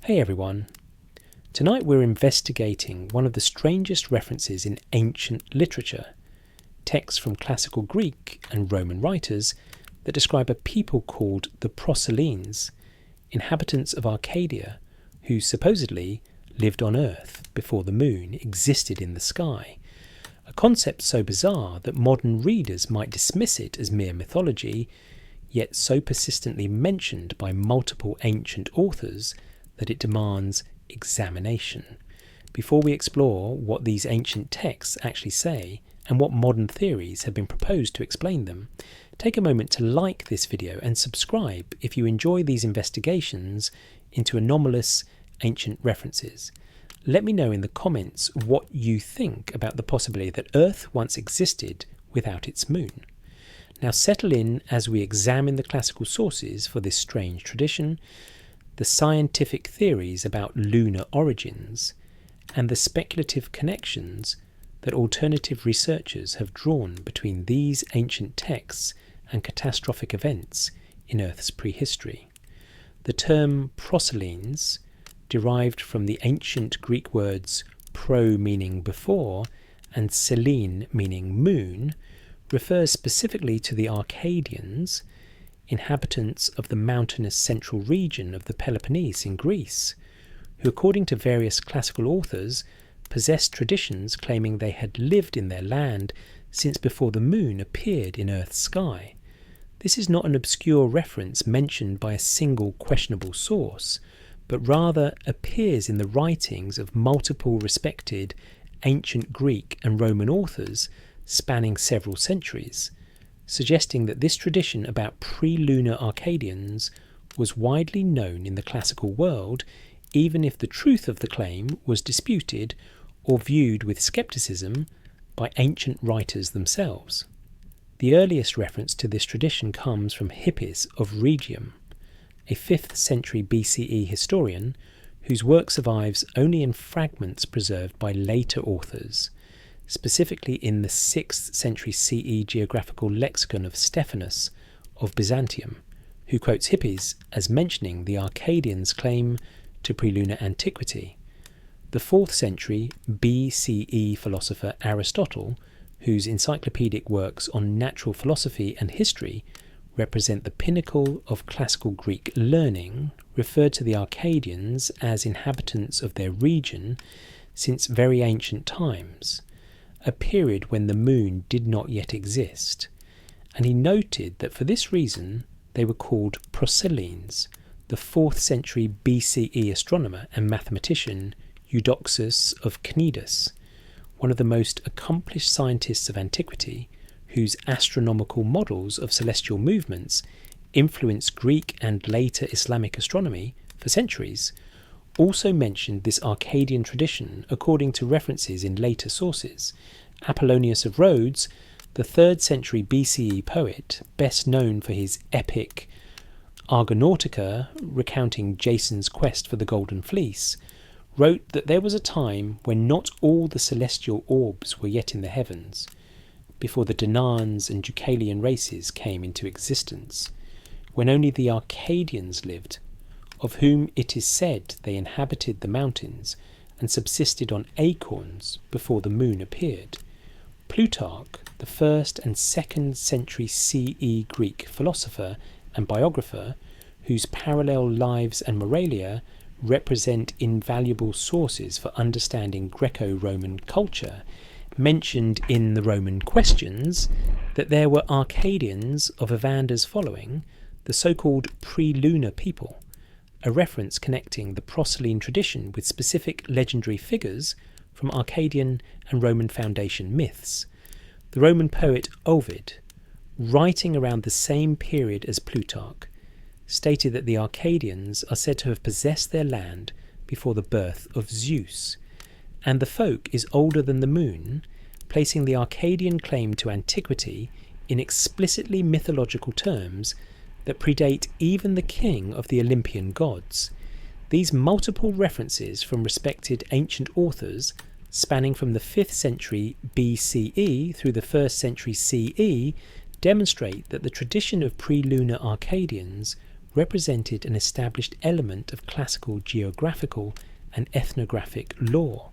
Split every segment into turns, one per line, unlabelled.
Hey everyone. Tonight we're investigating one of the strangest references in ancient literature, texts from classical Greek and Roman writers that describe a people called the Proselenes, inhabitants of Arcadia, who supposedly lived on Earth before the moon existed in the sky, a concept so bizarre that modern readers might dismiss it as mere mythology, yet so persistently mentioned by multiple ancient authors that it demands examination. Before we explore what these ancient texts actually say and what modern theories have been proposed to explain them, take a moment to like this video and subscribe if you enjoy these investigations into anomalous ancient references. Let me know in the comments what you think about the possibility that Earth once existed without its moon. Now settle in as we examine the classical sources for this strange tradition, the scientific theories about lunar origins, and the speculative connections that alternative researchers have drawn between these ancient texts and catastrophic events in Earth's prehistory. The term Proselenes, derived from the ancient Greek words pro meaning before and selene meaning moon, refers specifically to the Arcadians, inhabitants of the mountainous central region of the Peloponnese in Greece, who, according to various classical authors, possessed traditions claiming they had lived in their land since before the moon appeared in Earth's sky. This is not an obscure reference mentioned by a single questionable source, but rather appears in the writings of multiple respected ancient Greek and Roman authors spanning several centuries, suggesting that this tradition about pre-lunar Arcadians was widely known in the classical world, even if the truth of the claim was disputed or viewed with skepticism by ancient writers themselves. The earliest reference to this tradition comes from Hippus of Rhegium, a 5th century BCE historian whose work survives only in fragments preserved by later authors, specifically in the 6th century CE geographical lexicon of Stephanus of Byzantium, who quotes Hippus as mentioning the Arcadians' claim to prelunar antiquity. The 4th century BCE philosopher Aristotle, whose encyclopedic works on natural philosophy and history represent the pinnacle of classical Greek learning, referred to the Arcadians as inhabitants of their region since very ancient times, a period when the moon did not yet exist, and he noted that for this reason they were called Proselenes. The 4th century BCE astronomer and mathematician Eudoxus of Cnidus, one of the most accomplished scientists of antiquity, whose astronomical models of celestial movements influenced Greek and later Islamic astronomy for centuries, also mentioned this Arcadian tradition according to references in later sources. Apollonius of Rhodes, the 3rd century BCE poet, best known for his epic Argonautica recounting Jason's quest for the Golden Fleece, wrote that there was a time when not all the celestial orbs were yet in the heavens, before the Danaans and Deucalion races came into existence, when only the Arcadians lived, of whom it is said they inhabited the mountains and subsisted on acorns before the moon appeared. Plutarch, the 1st and 2nd century CE Greek philosopher and biographer, whose parallel lives and moralia represent invaluable sources for understanding Greco-Roman culture, mentioned in the Roman Questions that there were Arcadians of Evander's following, the so-called pre-lunar people, a reference connecting the Proselene tradition with specific legendary figures from Arcadian and Roman foundation myths. The Roman poet Ovid, writing around the same period as Plutarch, stated that the Arcadians are said to have possessed their land before the birth of Zeus, and the folk is older than the moon, placing the Arcadian claim to antiquity in explicitly mythological terms that predate even the king of the Olympian gods. These multiple references from respected ancient authors, spanning from the 5th century BCE through the 1st century CE, demonstrate that the tradition of pre-lunar Arcadians represented an established element of classical geographical and ethnographic lore,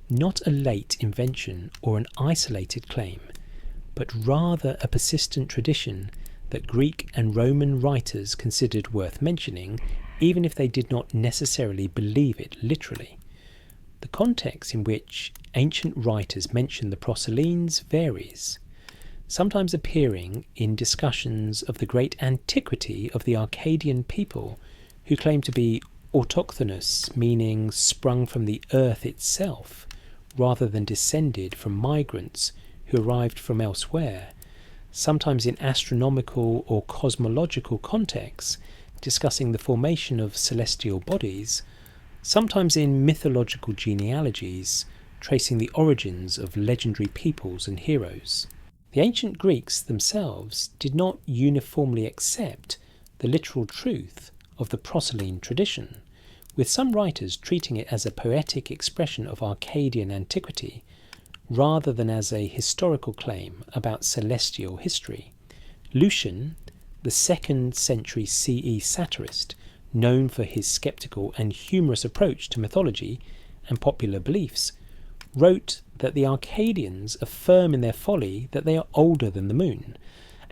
not a late invention or an isolated claim, but rather a persistent tradition that Greek and Roman writers considered worth mentioning, even if they did not necessarily believe it literally. The context in which ancient writers mention the Proselines varies, sometimes appearing in discussions of the great antiquity of the Arcadian people who claim to be autochthonous, meaning sprung from the earth itself, rather than descended from migrants who arrived from elsewhere, sometimes in astronomical or cosmological contexts, discussing the formation of celestial bodies, sometimes in mythological genealogies, tracing the origins of legendary peoples and heroes. The ancient Greeks themselves did not uniformly accept the literal truth of the Proseline tradition, with some writers treating it as a poetic expression of Arcadian antiquity, rather than as a historical claim about celestial history. Lucian, the 2nd century CE satirist, known for his sceptical and humorous approach to mythology and popular beliefs, wrote that the Arcadians affirm in their folly that they are older than the moon,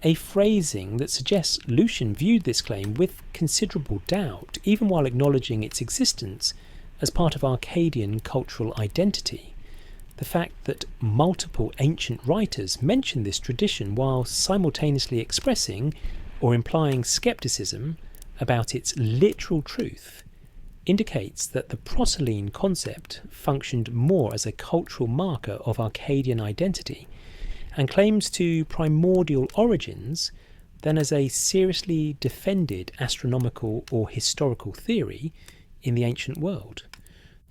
a phrasing that suggests Lucian viewed this claim with considerable doubt, even while acknowledging its existence as part of Arcadian cultural identity. The fact that multiple ancient writers mention this tradition while simultaneously expressing or implying skepticism about its literal truth indicates that the Proseline concept functioned more as a cultural marker of Arcadian identity and claims to primordial origins than as a seriously defended astronomical or historical theory in the ancient world.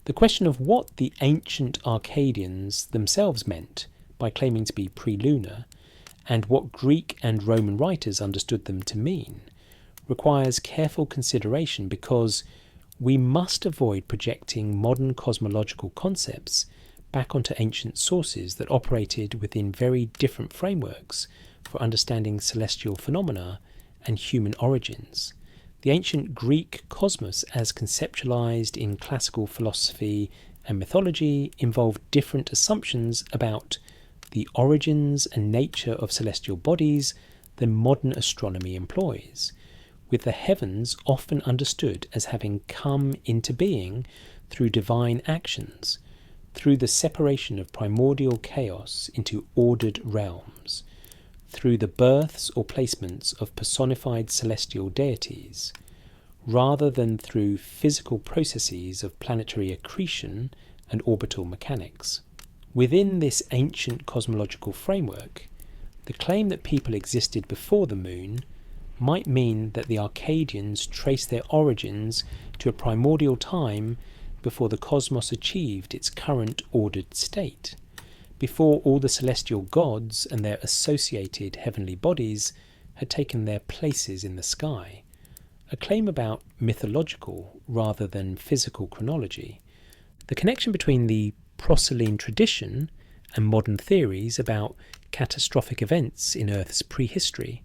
The question of what the ancient Arcadians themselves meant by claiming to be pre-lunar, and what Greek and Roman writers understood them to mean, requires careful consideration because we must avoid projecting modern cosmological concepts back onto ancient sources that operated within very different frameworks for understanding celestial phenomena and human origins. The ancient Greek cosmos, as conceptualized in classical philosophy and mythology, involved different assumptions about the origins and nature of celestial bodies than modern astronomy employs, with the heavens often understood as having come into being through divine actions, through the separation of primordial chaos into ordered realms, through the births or placements of personified celestial deities, rather than through physical processes of planetary accretion and orbital mechanics. Within this ancient cosmological framework, the claim that people existed before the moon might mean that the Arcadians traced their origins to a primordial time before the cosmos achieved its current ordered state, before all the celestial gods and their associated heavenly bodies had taken their places in the sky, a claim about mythological rather than physical chronology. The connection between the Proseline tradition and modern theories about catastrophic events in Earth's prehistory,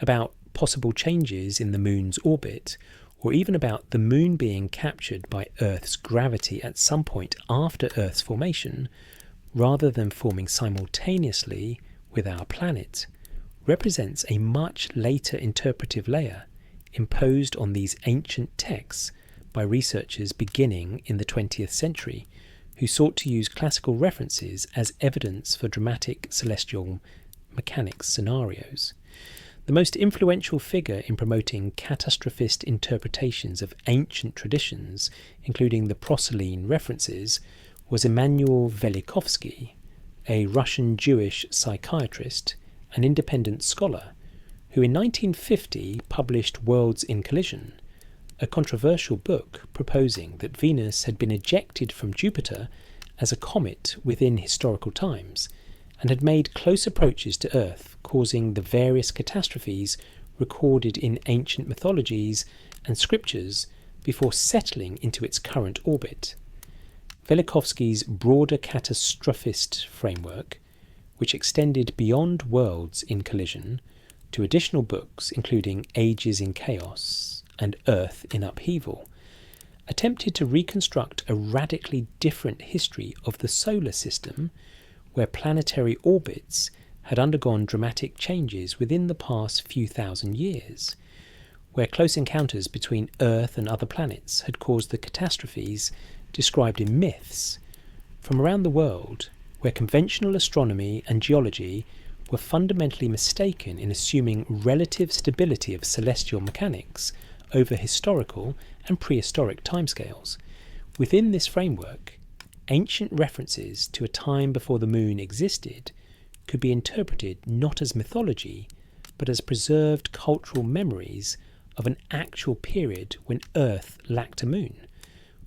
about possible changes in the moon's orbit, or even about the moon being captured by Earth's gravity at some point after Earth's formation, rather than forming simultaneously with our planet, represents a much later interpretive layer imposed on these ancient texts by researchers beginning in the 20th century, who sought to use classical references as evidence for dramatic celestial mechanics scenarios. The most influential figure in promoting catastrophist interpretations of ancient traditions, including the Proseline references, was Immanuel Velikovsky, a Russian Jewish psychiatrist and independent scholar, who in 1950 published Worlds in Collision, a controversial book proposing that Venus had been ejected from Jupiter as a comet within historical times, and had made close approaches to Earth, causing the various catastrophes recorded in ancient mythologies and scriptures before settling into its current orbit. Velikovsky's broader catastrophist framework, which extended beyond Worlds in Collision to additional books including Ages in Chaos and Earth in upheaval, attempted to reconstruct a radically different history of the solar system, where planetary orbits had undergone dramatic changes within the past few thousand years, where close encounters between Earth and other planets had caused the catastrophes described in myths, from around the world, where conventional astronomy and geology were fundamentally mistaken in assuming relative stability of celestial mechanics over historical and prehistoric timescales. Within this framework, ancient references to a time before the moon existed could be interpreted not as mythology, but as preserved cultural memories of an actual period when Earth lacked a moon,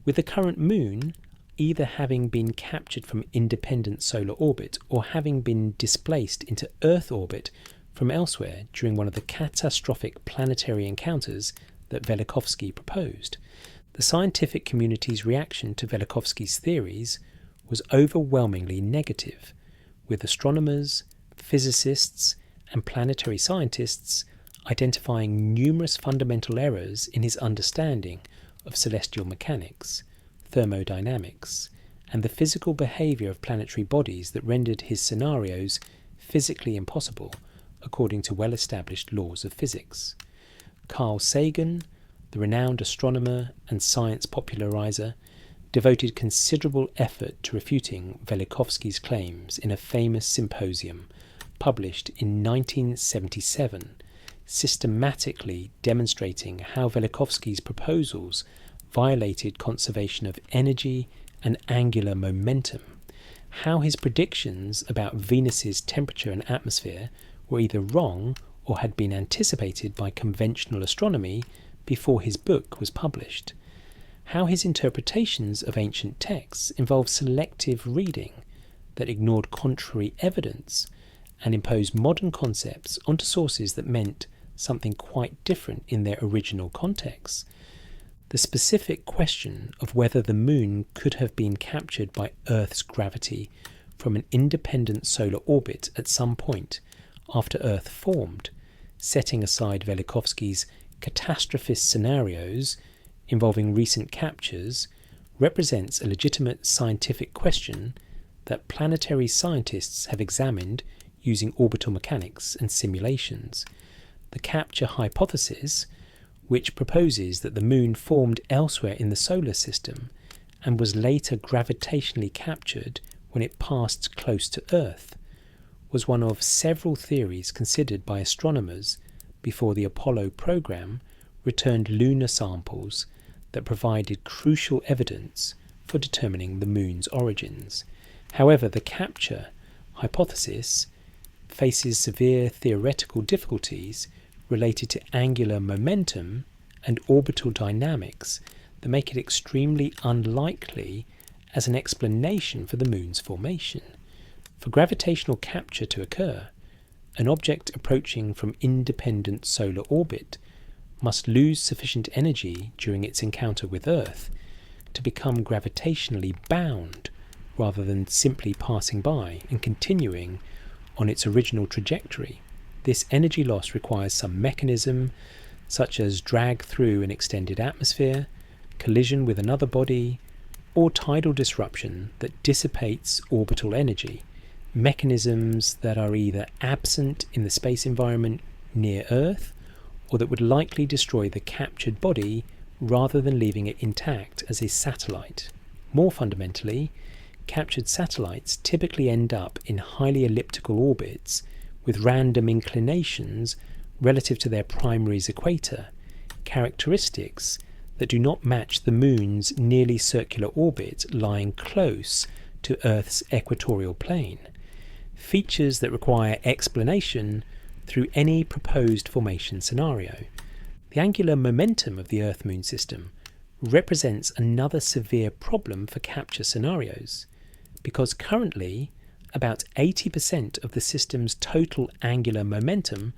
with the current moon either having been captured from independent solar orbit or having been displaced into Earth orbit from elsewhere during one of the catastrophic planetary encounters that Velikovsky proposed. The scientific community's reaction to Velikovsky's theories was overwhelmingly negative, with astronomers, physicists, and planetary scientists identifying numerous fundamental errors in his understanding of celestial mechanics, thermodynamics, and the physical behaviour of planetary bodies that rendered his scenarios physically impossible according to well-established laws of physics. Carl Sagan, the renowned astronomer and science popularizer, devoted considerable effort to refuting Velikovsky's claims in a famous symposium published in 1977, systematically demonstrating how Velikovsky's proposals violated conservation of energy and angular momentum, how his predictions about Venus's temperature and atmosphere were either wrong or had been anticipated by conventional astronomy before his book was published, how his interpretations of ancient texts involved selective reading that ignored contrary evidence and imposed modern concepts onto sources that meant something quite different in their original contexts. The specific question of whether the moon could have been captured by Earth's gravity from an independent solar orbit at some point after Earth formed, setting aside Velikovsky's catastrophist scenarios involving recent captures, represents a legitimate scientific question that planetary scientists have examined using orbital mechanics and simulations. The capture hypothesis, which proposes that the moon formed elsewhere in the solar system and was later gravitationally captured when it passed close to Earth, was one of several theories considered by astronomers before the Apollo program returned lunar samples that provided crucial evidence for determining the moon's origins. However, the capture hypothesis faces severe theoretical difficulties related to angular momentum and orbital dynamics that make it extremely unlikely as an explanation for the moon's formation. For gravitational capture to occur, an object approaching from independent solar orbit must lose sufficient energy during its encounter with Earth to become gravitationally bound rather than simply passing by and continuing on its original trajectory. This energy loss requires some mechanism, such as drag through an extended atmosphere, collision with another body, or tidal disruption that dissipates orbital energy, mechanisms that are either absent in the space environment near Earth or that would likely destroy the captured body rather than leaving it intact as a satellite. More fundamentally, captured satellites typically end up in highly elliptical orbits with random inclinations relative to their primary's equator, characteristics that do not match the moon's nearly circular orbit lying close to Earth's equatorial plane, features that require explanation through any proposed formation scenario. The angular momentum of the Earth-Moon system represents another severe problem for capture scenarios, because currently about 80% of the system's total angular momentum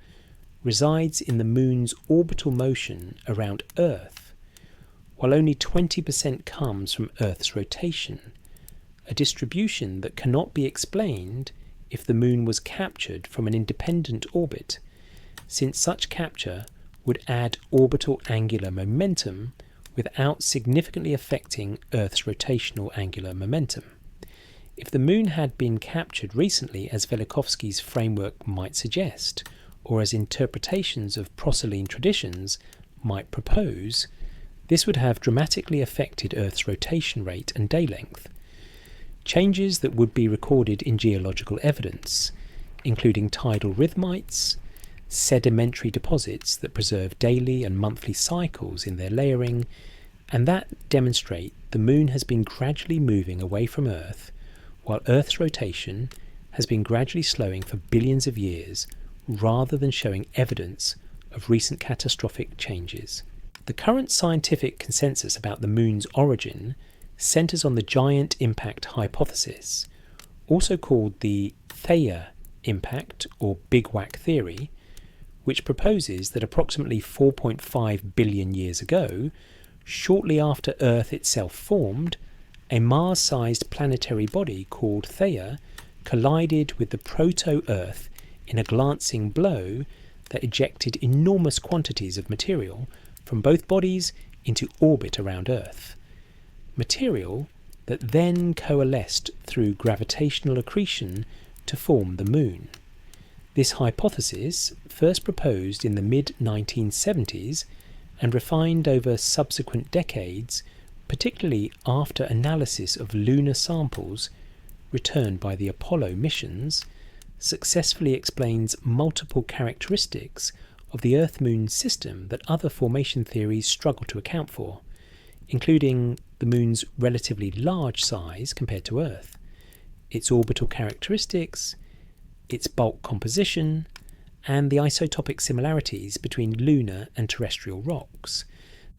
resides in the moon's orbital motion around Earth, while only 20% comes from Earth's rotation, a distribution that cannot be explained if the moon was captured from an independent orbit, since such capture would add orbital angular momentum without significantly affecting Earth's rotational angular momentum. If the Moon had been captured recently, as Velikovsky's framework might suggest, or as interpretations of Proserline traditions might propose, this would have dramatically affected Earth's rotation rate and day length. Changes that would be recorded in geological evidence, including tidal rhythmites, sedimentary deposits that preserve daily and monthly cycles in their layering, and that demonstrate the Moon has been gradually moving away from Earth, while Earth's rotation has been gradually slowing for billions of years, rather than showing evidence of recent catastrophic changes. The current scientific consensus about the Moon's origin centres on the giant impact hypothesis, also called the Theia impact or Big Whack theory, which proposes that approximately 4.5 billion years ago, shortly after Earth itself formed, a Mars-sized planetary body called Theia collided with the proto-Earth in a glancing blow that ejected enormous quantities of material from both bodies into orbit around Earth. Material that then coalesced through gravitational accretion to form the Moon. This hypothesis, first proposed in the mid-1970s and refined over subsequent decades, particularly after analysis of lunar samples returned by the Apollo missions, successfully explains multiple characteristics of the Earth-Moon system that other formation theories struggle to account for, including the Moon's relatively large size compared to Earth, its orbital characteristics, its bulk composition, and the isotopic similarities between lunar and terrestrial rocks.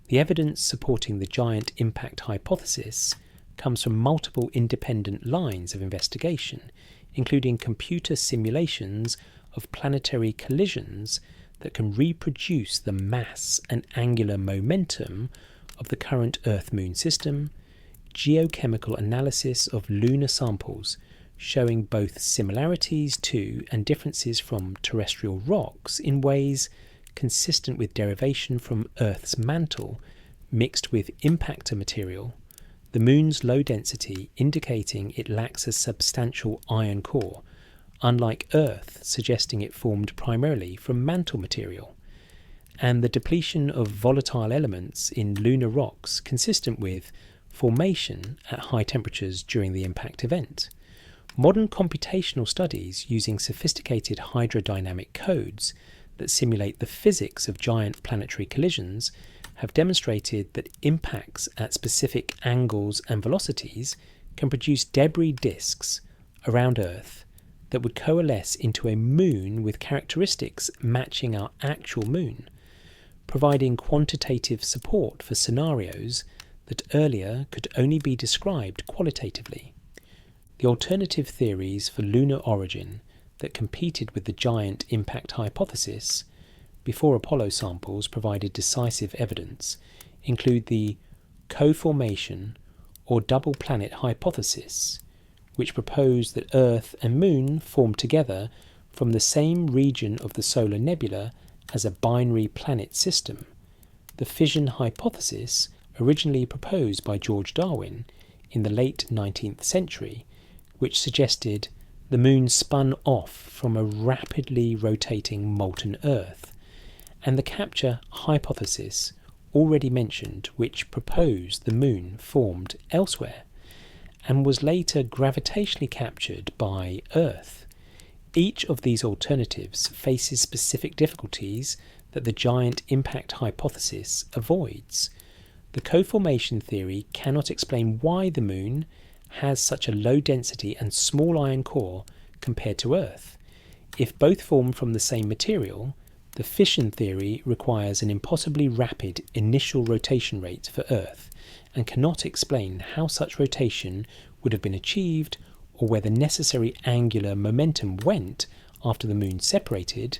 The evidence supporting the giant impact hypothesis comes from multiple independent lines of investigation, including computer simulations of planetary collisions that can reproduce the mass and angular momentum of the current Earth-Moon system, geochemical analysis of lunar samples showing both similarities to and differences from terrestrial rocks in ways consistent with derivation from Earth's mantle mixed with impactor material, the Moon's low density indicating it lacks a substantial iron core, unlike Earth suggesting it formed primarily from mantle material, and the depletion of volatile elements in lunar rocks consistent with formation at high temperatures during the impact event. Modern computational studies using sophisticated hydrodynamic codes that simulate the physics of giant planetary collisions have demonstrated that impacts at specific angles and velocities can produce debris disks around Earth that would coalesce into a Moon with characteristics matching our actual Moon, providing quantitative support for scenarios that earlier could only be described qualitatively. The alternative theories for lunar origin that competed with the giant impact hypothesis before Apollo samples provided decisive evidence include the co-formation or double planet hypothesis, which proposed that Earth and Moon formed together from the same region of the solar nebula as a binary planet system. The fission hypothesis, originally proposed by George Darwin in the late 19th century, which suggested the Moon spun off from a rapidly rotating molten Earth, and the capture hypothesis already mentioned, which proposed the Moon formed elsewhere and was later gravitationally captured by Earth. Each of these alternatives faces specific difficulties that the giant impact hypothesis avoids. The co-formation theory cannot explain why the Moon has such a low density and small iron core compared to Earth. If both form from the same material, the fission theory requires an impossibly rapid initial rotation rate for Earth and cannot explain how such rotation would have been achieved or where the necessary angular momentum went after the Moon separated,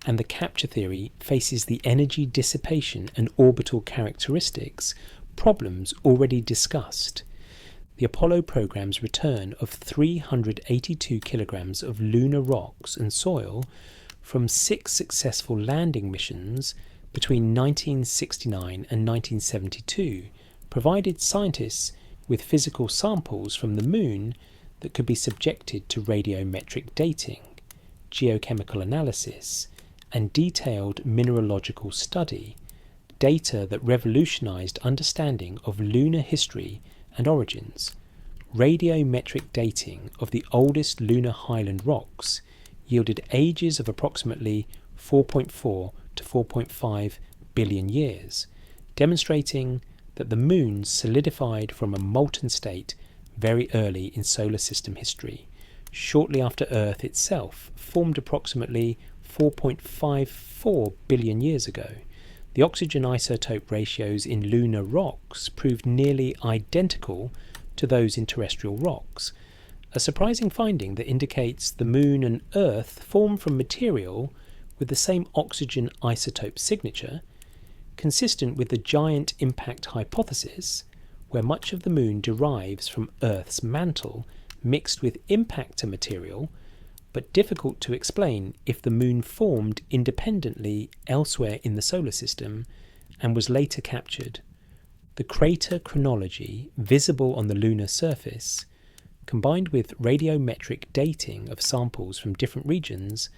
and the capture theory faces the energy dissipation and orbital characteristics problems already discussed. The Apollo program's return of 382 kilograms of lunar rocks and soil from 6 successful landing missions between 1969 and 1972 provided scientists with physical samples from the Moon that could be subjected to radiometric dating, geochemical analysis, and detailed mineralogical study, data that revolutionized understanding of lunar history and origins. Radiometric dating of the oldest lunar highland rocks yielded ages of approximately 4.4 to 4.5 billion years, demonstrating that the Moon solidified from a molten state very early in solar system history, shortly after Earth itself formed approximately 4.54 billion years ago. The oxygen isotope ratios in lunar rocks proved nearly identical to those in terrestrial rocks, a surprising finding that indicates the Moon and Earth formed from material with the same oxygen isotope signature, consistent with the giant impact hypothesis, where much of the Moon derives from Earth's mantle mixed with impactor material, but difficult to explain if the Moon formed independently elsewhere in the solar system and was later captured. The crater chronology visible on the lunar surface, combined with radiometric dating of samples from different regions,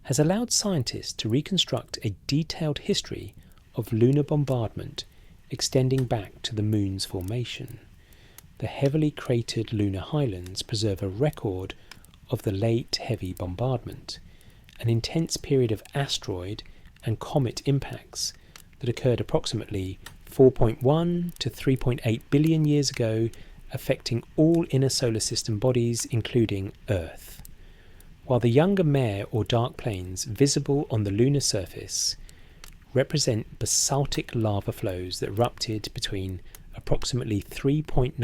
has allowed scientists to reconstruct a detailed history of lunar bombardment extending back to the Moon's formation. The heavily cratered lunar highlands preserve a record of the late heavy bombardment, an intense period of asteroid and comet impacts that occurred approximately 4.1 to 3.8 billion years ago, affecting all inner solar system bodies, including Earth. While the younger mare or dark plains visible on the lunar surface represent basaltic lava flows that erupted between approximately 3.9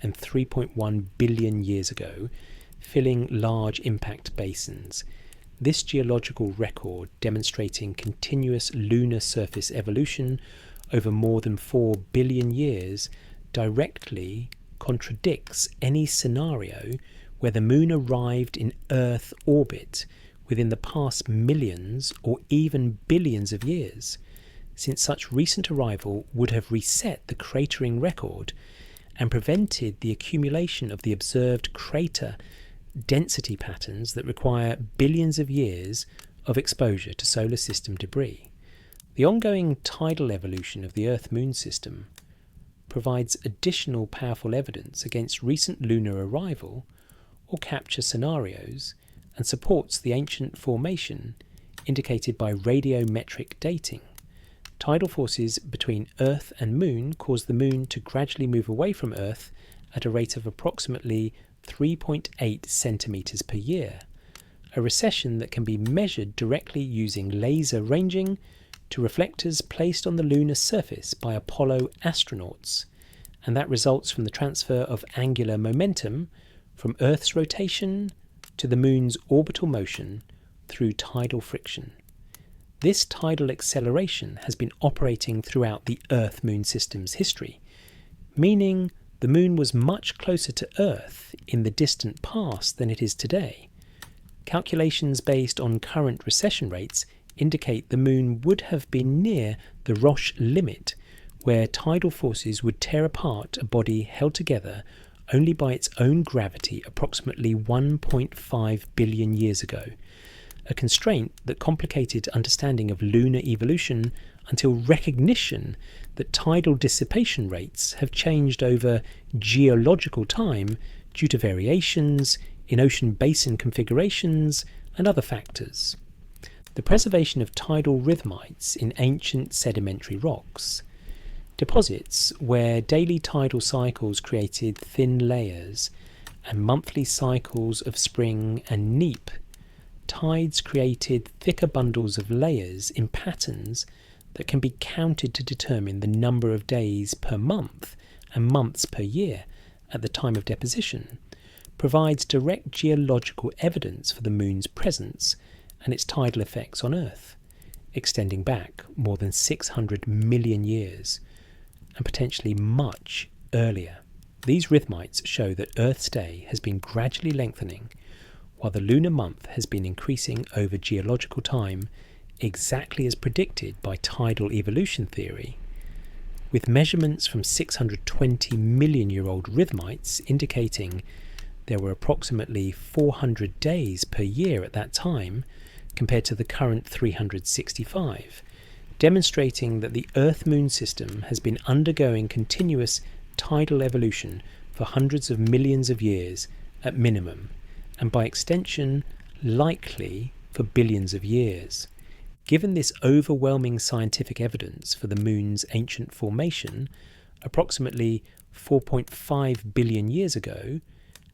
and 3.1 billion years ago, filling large impact basins. This geological record, demonstrating continuous lunar surface evolution over more than 4 billion years, directly contradicts any scenario where the Moon arrived in Earth orbit within the past millions or even billions of years, since such recent arrival would have reset the cratering record and prevented the accumulation of the observed crater density patterns that require billions of years of exposure to solar system debris. The ongoing tidal evolution of the Earth-Moon system provides additional powerful evidence against recent lunar arrival or capture scenarios and supports the ancient formation indicated by radiometric dating. Tidal forces between Earth and Moon cause the Moon to gradually move away from Earth at a rate of approximately 3.8 centimetres per year, a recession that can be measured directly using laser ranging to reflectors placed on the lunar surface by Apollo astronauts, and that results from the transfer of angular momentum from Earth's rotation to the Moon's orbital motion through tidal friction. This tidal acceleration has been operating throughout the Earth-Moon system's history, meaning the Moon was much closer to Earth in the distant past than it is today. Calculations based on current recession rates indicate the Moon would have been near the Roche limit, where tidal forces would tear apart a body held together only by its own gravity approximately 1.5 billion years ago, a constraint that complicated understanding of lunar evolution until recognition that tidal dissipation rates have changed over geological time due to variations in ocean basin configurations and other factors. The preservation of tidal rhythmites in ancient sedimentary rocks, deposits where daily tidal cycles created thin layers and monthly cycles of spring and neap, tides created thicker bundles of layers in patterns that can be counted to determine the number of days per month and months per year at the time of deposition, provides direct geological evidence for the Moon's presence and its tidal effects on Earth, extending back more than 600 million years, and potentially much earlier. These rhythmites show that Earth's day has been gradually lengthening, while the lunar month has been increasing over geological time, exactly as predicted by tidal evolution theory, with measurements from 620 million-year-old rhythmites indicating there were approximately 400 days per year at that time compared to the current 365, demonstrating that the Earth-Moon system has been undergoing continuous tidal evolution for hundreds of millions of years at minimum, and by extension likely for billions of years. Given this overwhelming scientific evidence for the Moon's ancient formation, approximately 4.5 billion years ago,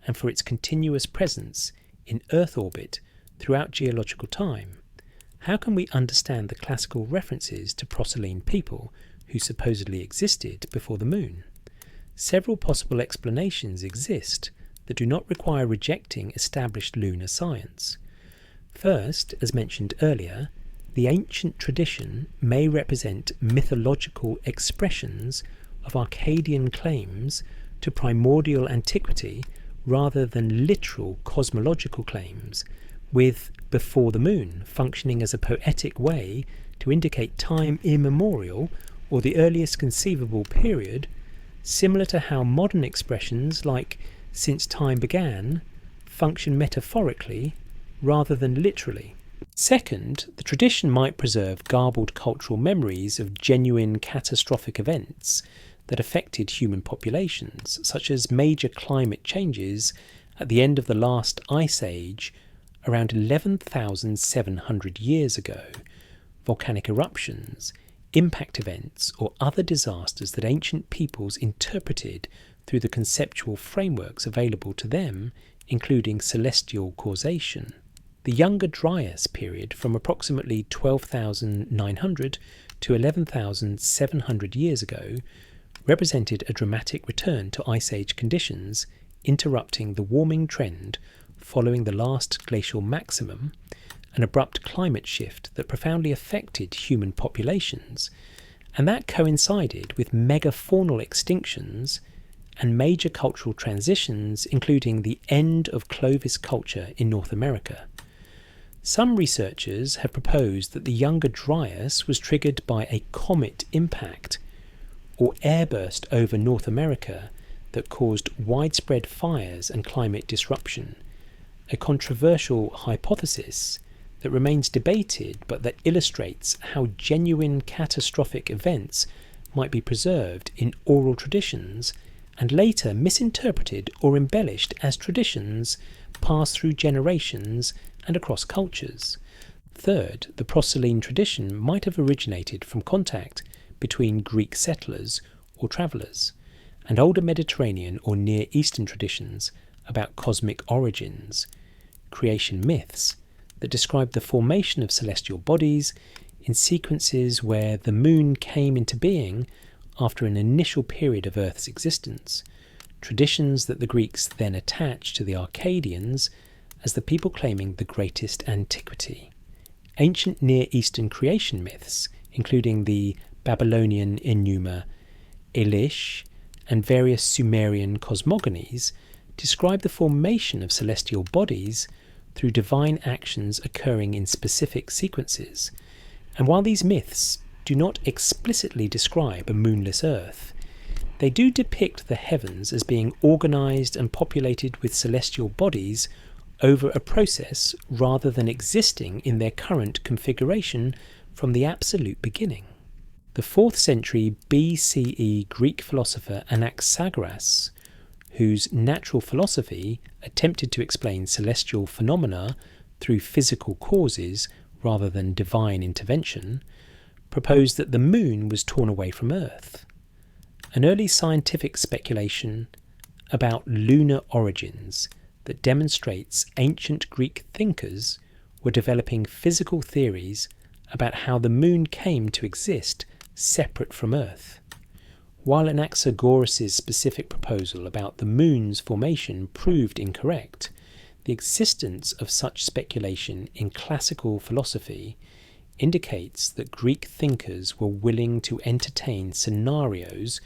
and for its continuous presence in Earth orbit throughout geological time, how can we understand the classical references to Proserpine people who supposedly existed before the Moon? Several possible explanations exist that do not require rejecting established lunar science. First, as mentioned earlier, the ancient tradition may represent mythological expressions of Arcadian claims to primordial antiquity rather than literal cosmological claims, with before the Moon functioning as a poetic way to indicate time immemorial or the earliest conceivable period, similar to how modern expressions like since time began function metaphorically rather than literally. Second, the tradition might preserve garbled cultural memories of genuine catastrophic events that affected human populations, such as major climate changes at the end of the last ice age around 11,700 years ago, volcanic eruptions, impact events, or other disasters that ancient peoples interpreted through the conceptual frameworks available to them, including celestial causation. The Younger Dryas period, from approximately 12,900 to 11,700 years ago, represented a dramatic return to Ice Age conditions, interrupting the warming trend following the last glacial maximum, an abrupt climate shift that profoundly affected human populations, and that coincided with megafaunal extinctions and major cultural transitions, including the end of Clovis culture in North America. Some researchers have proposed that the Younger Dryas was triggered by a comet impact or airburst over North America that caused widespread fires and climate disruption, a controversial hypothesis that remains debated but that illustrates how genuine catastrophic events might be preserved in oral traditions and later misinterpreted or embellished as traditions passed through generations and across cultures. Third, the Proserpine tradition might have originated from contact between Greek settlers or travellers and older Mediterranean or Near Eastern traditions about cosmic origins, creation myths that describe the formation of celestial bodies in sequences where the Moon came into being after an initial period of Earth's existence, traditions that the Greeks then attached to the Arcadians as the people claiming the greatest antiquity. Ancient Near Eastern creation myths, including the Babylonian Enuma Elish and various Sumerian cosmogonies, describe the formation of celestial bodies through divine actions occurring in specific sequences. And while these myths do not explicitly describe a moonless Earth, they do depict the heavens as being organised and populated with celestial bodies over a process rather than existing in their current configuration from the absolute beginning. The 4th century BCE Greek philosopher Anaxagoras, whose natural philosophy attempted to explain celestial phenomena through physical causes rather than divine intervention, proposed that the Moon was torn away from Earth. An early scientific speculation about lunar origins that demonstrates ancient Greek thinkers were developing physical theories about how the Moon came to exist separate from Earth. While Anaxagoras' specific proposal about the Moon's formation proved incorrect, the existence of such speculation in classical philosophy indicates that Greek thinkers were willing to entertain scenarios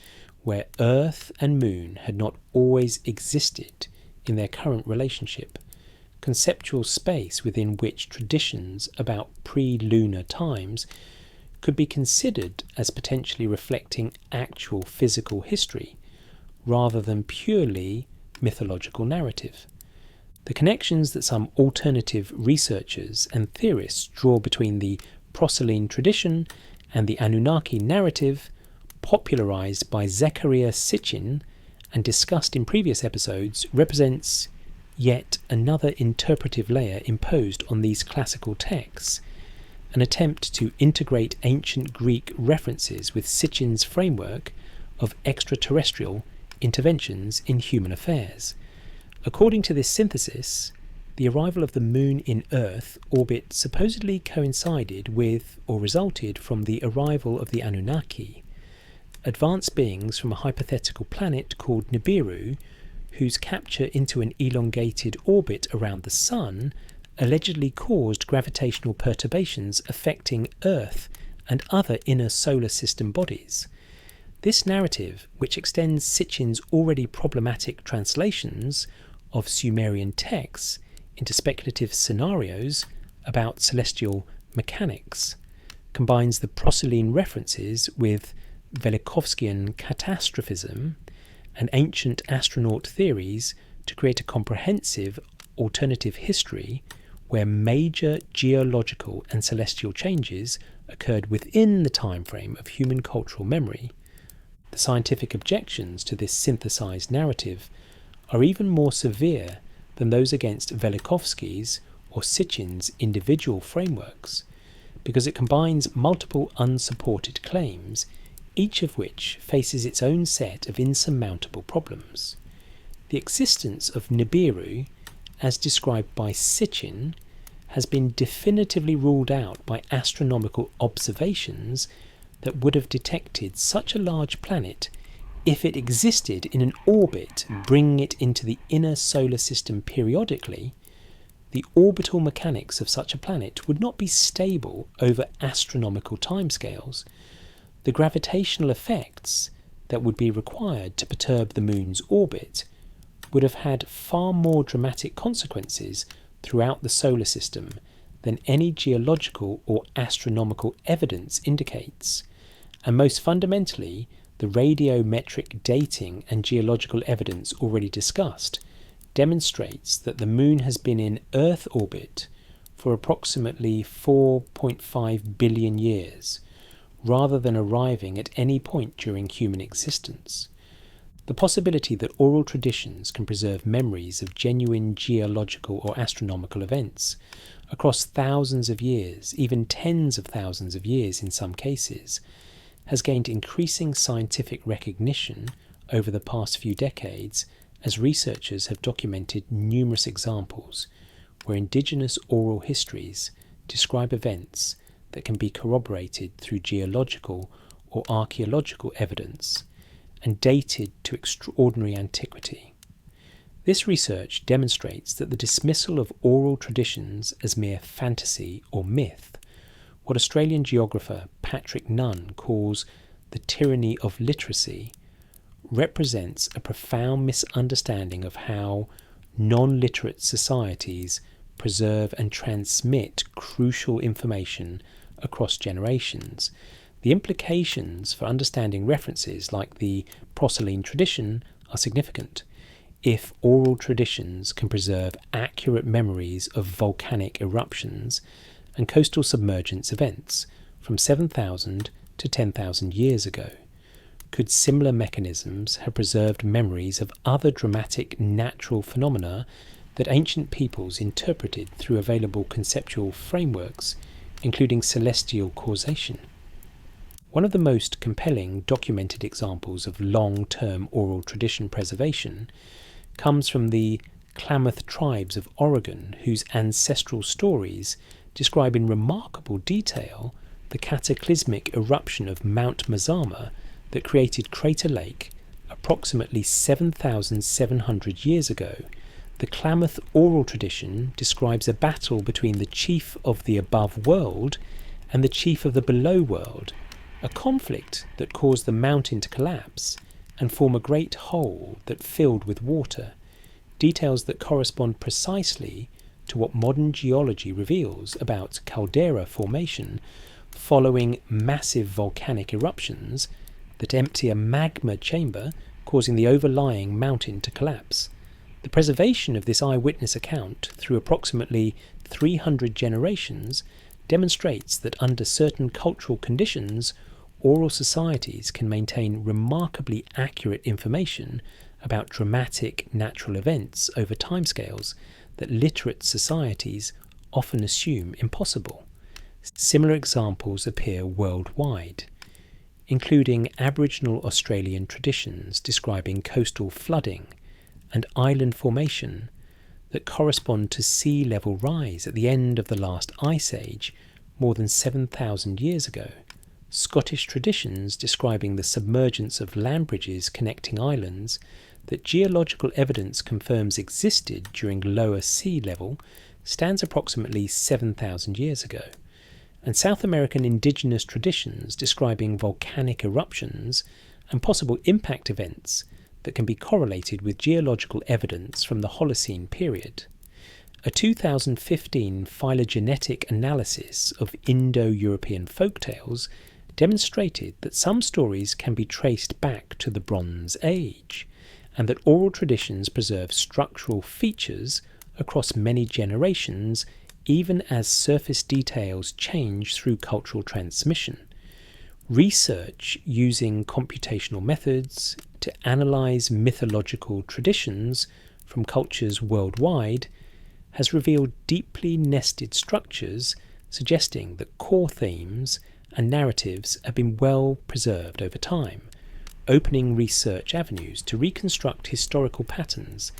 where Earth and Moon had not always existed in their current relationship, conceptual space within which traditions about pre-lunar times could be considered as potentially reflecting actual physical history rather than purely mythological narrative. The connections that some alternative researchers and theorists draw between the Proselyne tradition and the Anunnaki narrative, popularized by Zecharia Sitchin and discussed in previous episodes, represents yet another interpretive layer imposed on these classical texts, an attempt to integrate ancient Greek references with Sitchin's framework of extraterrestrial interventions in human affairs. According to this synthesis, the arrival of the Moon in Earth orbit supposedly coincided with or resulted from the arrival of the Anunnaki, advanced beings from a hypothetical planet called Nibiru, whose capture into an elongated orbit around the Sun allegedly caused gravitational perturbations affecting Earth and other inner solar system bodies. This narrative, which extends Sitchin's already problematic translations of Sumerian texts into speculative scenarios about celestial mechanics, combines the Proselyne references with Velikovskian catastrophism and ancient astronaut theories to create a comprehensive alternative history where major geological and celestial changes occurred within the time frame of human cultural memory. The scientific objections to this synthesized narrative are even more severe than those against Velikovsky's or Sitchin's individual frameworks, because it combines multiple unsupported claims, each of which faces its own set of insurmountable problems. The existence of Nibiru, as described by Sitchin, has been definitively ruled out by astronomical observations that would have detected such a large planet if it existed in an orbit bringing it into the inner solar system periodically. The orbital mechanics of such a planet would not be stable over astronomical timescales. The gravitational effects that would be required to perturb the Moon's orbit would have had far more dramatic consequences throughout the solar system than any geological or astronomical evidence indicates, and most fundamentally, the radiometric dating and geological evidence already discussed demonstrates that the Moon has been in Earth orbit for approximately 4.5 billion years, rather than arriving at any point during human existence. The possibility that oral traditions can preserve memories of genuine geological or astronomical events across thousands of years, even tens of thousands of years in some cases, has gained increasing scientific recognition over the past few decades as researchers have documented numerous examples where indigenous oral histories describe events that can be corroborated through geological or archaeological evidence and dated to extraordinary antiquity. This research demonstrates that the dismissal of oral traditions as mere fantasy or myth, what Australian geographer Patrick Nunn calls the tyranny of literacy, represents a profound misunderstanding of how non-literate societies preserve and transmit crucial information across generations. The implications for understanding references like the Proselyne tradition are significant. If oral traditions can preserve accurate memories of volcanic eruptions and coastal submergence events from 7,000 to 10,000 years ago, could similar mechanisms have preserved memories of other dramatic natural phenomena that ancient peoples interpreted through available conceptual frameworks, including celestial causation? One of the most compelling documented examples of long-term oral tradition preservation comes from the Klamath tribes of Oregon, whose ancestral stories describe in remarkable detail the cataclysmic eruption of Mount Mazama that created Crater Lake approximately 7,700 years ago. The Klamath oral tradition describes a battle between the chief of the above world and the chief of the below world, a conflict that caused the mountain to collapse and form a great hole that filled with water, details that correspond precisely to what modern geology reveals about caldera formation following massive volcanic eruptions that empty a magma chamber, causing the overlying mountain to collapse. The preservation of this eyewitness account through approximately 300 generations demonstrates that under certain cultural conditions, oral societies can maintain remarkably accurate information about dramatic natural events over timescales that literate societies often assume impossible. Similar examples appear worldwide, including Aboriginal Australian traditions describing coastal flooding and island formation that correspond to sea level rise at the end of the last ice age more than 7,000 years ago. Scottish traditions describing the submergence of land bridges connecting islands that geological evidence confirms existed during lower sea level stands approximately 7,000 years ago. And South American indigenous traditions describing volcanic eruptions and possible impact events that can be correlated with geological evidence from the Holocene period. A 2015 phylogenetic analysis of Indo-European folktales demonstrated that some stories can be traced back to the Bronze Age, and that oral traditions preserve structural features across many generations, even as surface details change through cultural transmission. Research using computational methods to analyse mythological traditions from cultures worldwide has revealed deeply nested structures suggesting that core themes and narratives have been well preserved over time, opening research avenues to reconstruct historical patterns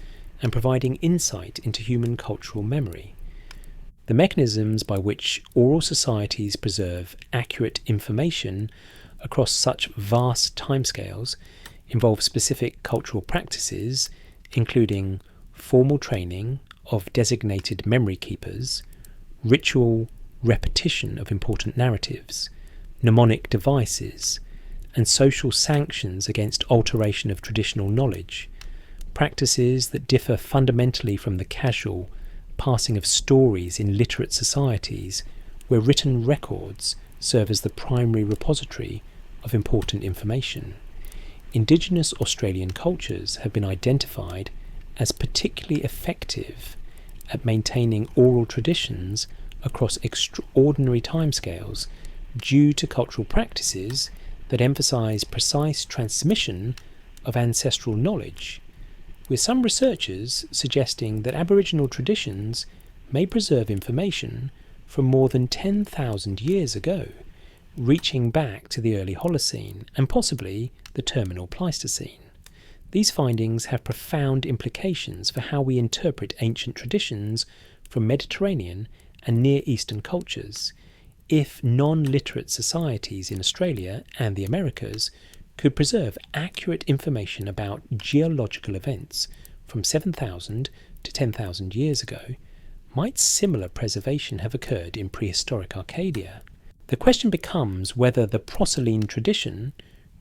and providing insight into human cultural memory. The mechanisms by which oral societies preserve accurate information across such vast timescales involve specific cultural practices, including formal training of designated memory keepers, ritual repetition of important narratives, mnemonic devices, and social sanctions against alteration of traditional knowledge, practices that differ fundamentally from the casual passing of stories in literate societies where written records serve as the primary repository of important information. Indigenous Australian cultures have been identified as particularly effective at maintaining oral traditions across extraordinary timescales due to cultural practices that emphasise precise transmission of ancestral knowledge, with some researchers suggesting that Aboriginal traditions may preserve information from more than 10,000 years ago, reaching back to the early Holocene and possibly the terminal Pleistocene. These findings have profound implications for how we interpret ancient traditions from Mediterranean and Near Eastern cultures. If non-literate societies in Australia and the Americas could preserve accurate information about geological events from 7,000 to 10,000 years ago, might similar preservation have occurred in prehistoric Arcadia? The question becomes whether the Proselyne tradition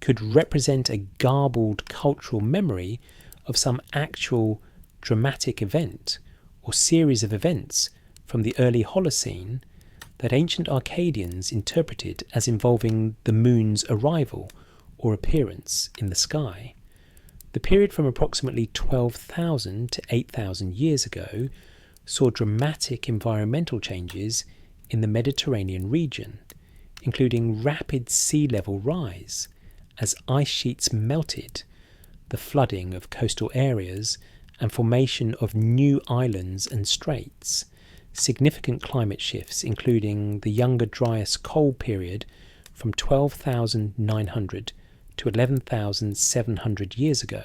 could represent a garbled cultural memory of some actual dramatic event or series of events from the early Holocene that ancient Arcadians interpreted as involving the moon's arrival or appearance in the sky. The period from approximately 12,000 to 8,000 years ago saw dramatic environmental changes in the Mediterranean region, including rapid sea level rise as ice sheets melted, the flooding of coastal areas and formation of new islands and straits, significant climate shifts including the Younger Dryas Coal period from 12,900 to 11,700 years ago,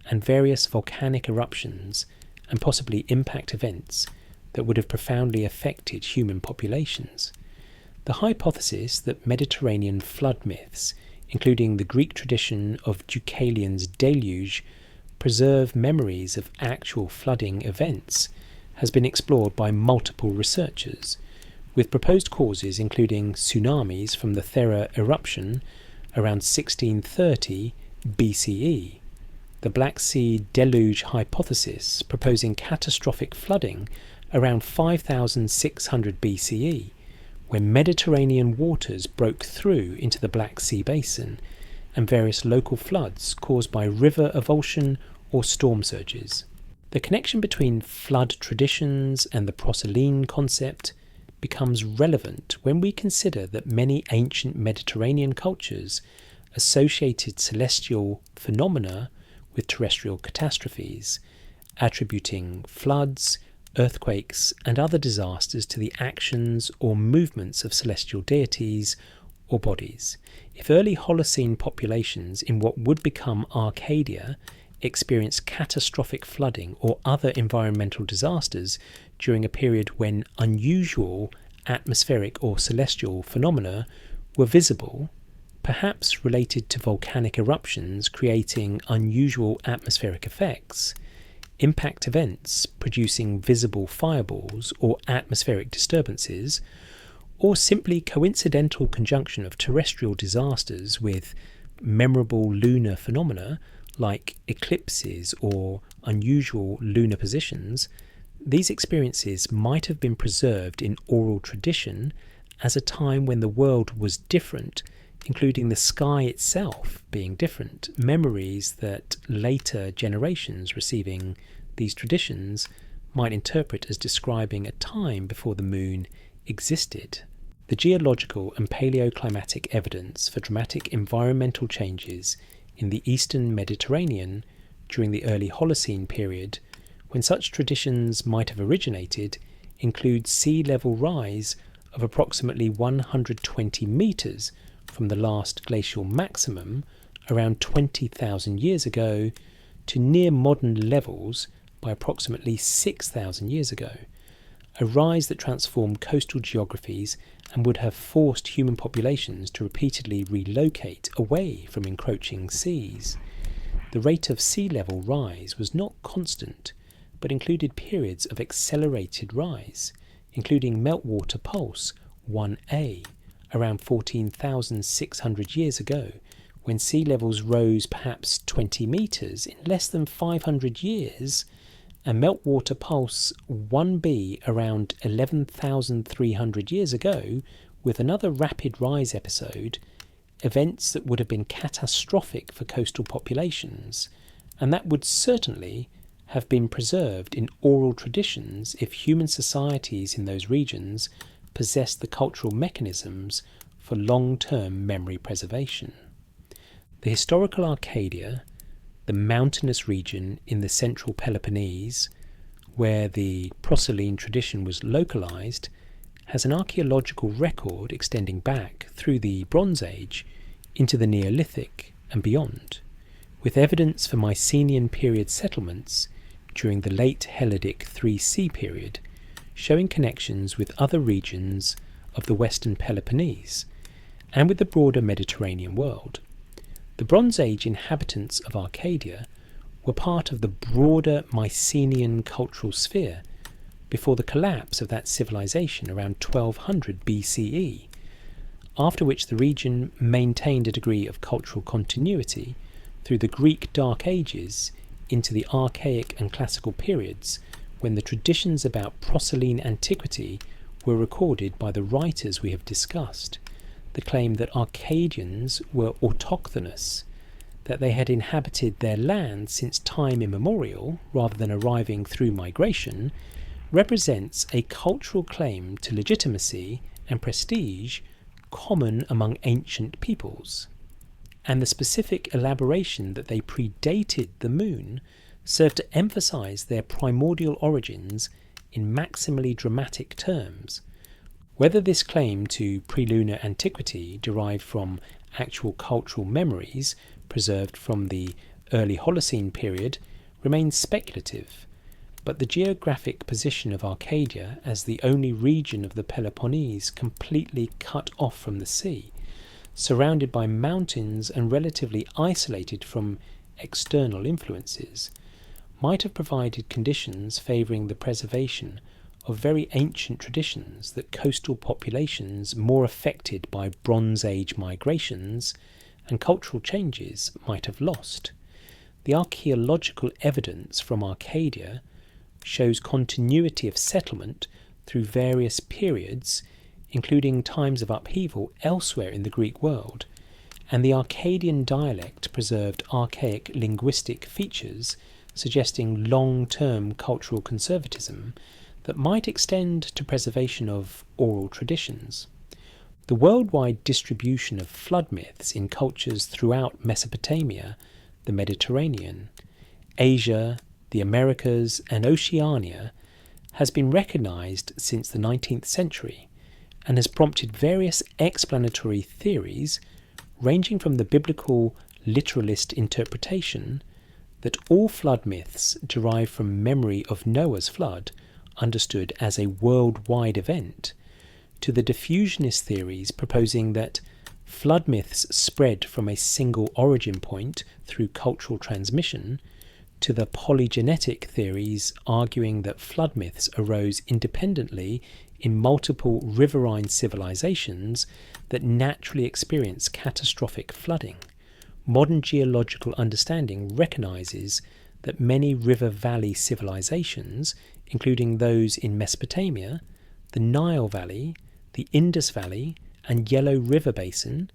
and various volcanic eruptions and possibly impact events that would have profoundly affected human populations. The hypothesis that Mediterranean flood myths, including the Greek tradition of Deucalion's deluge, preserve memories of actual flooding events has been explored by multiple researchers, with proposed causes including tsunamis from the Thera eruption around 1630 BCE, the Black Sea deluge hypothesis proposing catastrophic flooding around 5600 BCE, when Mediterranean waters broke through into the Black Sea basin and various local floods caused by river avulsion or storm surges. The connection between flood traditions and the Proselyne concept becomes relevant when we consider that many ancient Mediterranean cultures associated celestial phenomena with terrestrial catastrophes, attributing floods, earthquakes, and other disasters to the actions or movements of celestial deities or bodies. If early Holocene populations in what would become Arcadia experienced catastrophic flooding or other environmental disasters during a period when unusual atmospheric or celestial phenomena were visible, perhaps related to volcanic eruptions creating unusual atmospheric effects, impact events producing visible fireballs or atmospheric disturbances, or simply coincidental conjunction of terrestrial disasters with memorable lunar phenomena like eclipses or unusual lunar positions, these experiences might have been preserved in oral tradition as a time when the world was different, including the sky itself being different, memories that later generations receiving these traditions might interpret as describing a time before the moon existed. The geological and paleoclimatic evidence for dramatic environmental changes in the eastern Mediterranean during the early Holocene period, when such traditions might have originated, includes sea level rise of approximately 120 metres from the last glacial maximum around 20,000 years ago to near modern levels by approximately 6,000 years ago, a rise that transformed coastal geographies and would have forced human populations to repeatedly relocate away from encroaching seas. The rate of sea level rise was not constant, but included periods of accelerated rise, including meltwater pulse 1A, around 14,600 years ago, when sea levels rose perhaps 20 metres in less than 500 years, and meltwater pulse 1B around 11,300 years ago, with another rapid rise episode, events that would have been catastrophic for coastal populations, and that would certainly have been preserved in oral traditions if human societies in those regions possessed the cultural mechanisms for long-term memory preservation. The historical Arcadia, the mountainous region in the central Peloponnese, where the Proselyne tradition was localized, has an archaeological record extending back through the Bronze Age into the Neolithic and beyond, with evidence for Mycenaean period settlements during the late Helladic 3C period, showing connections with other regions of the western Peloponnese and with the broader Mediterranean world. The Bronze Age inhabitants of Arcadia were part of the broader Mycenaean cultural sphere before the collapse of that civilization around 1200 BCE, after which the region maintained a degree of cultural continuity through the Greek Dark Ages into the Archaic and Classical periods, when the traditions about Proselyne antiquity were recorded by the writers we have discussed. The claim that Arcadians were autochthonous, that they had inhabited their land since time immemorial rather than arriving through migration, represents a cultural claim to legitimacy and prestige common among ancient peoples, and the specific elaboration that they predated the moon served to emphasize their primordial origins in maximally dramatic terms. Whether this claim to prelunar antiquity derived from actual cultural memories preserved from the early Holocene period remains speculative, but the geographic position of Arcadia as the only region of the Peloponnese completely cut off from the sea, surrounded by mountains and relatively isolated from external influences, might have provided conditions favouring the preservation of very ancient traditions that coastal populations more affected by Bronze Age migrations and cultural changes might have lost. The archaeological evidence from Arcadia shows continuity of settlement through various periods, including times of upheaval elsewhere in the Greek world, and the Akkadian dialect preserved archaic linguistic features suggesting long-term cultural conservatism that might extend to preservation of oral traditions. The worldwide distribution of flood myths in cultures throughout Mesopotamia, the Mediterranean, Asia, the Americas, and Oceania has been recognised since the 19th century and has prompted various explanatory theories ranging from the biblical literalist interpretation that all flood myths derive from memory of Noah's flood, understood as a worldwide event, to the diffusionist theories proposing that flood myths spread from a single origin point through cultural transmission, to the polygenetic theories arguing that flood myths arose independently in multiple riverine civilizations that naturally experience catastrophic flooding. Modern geological understanding recognizes that many river valley civilizations, including those in Mesopotamia, the Nile Valley, the Indus Valley, and Yellow River Basin,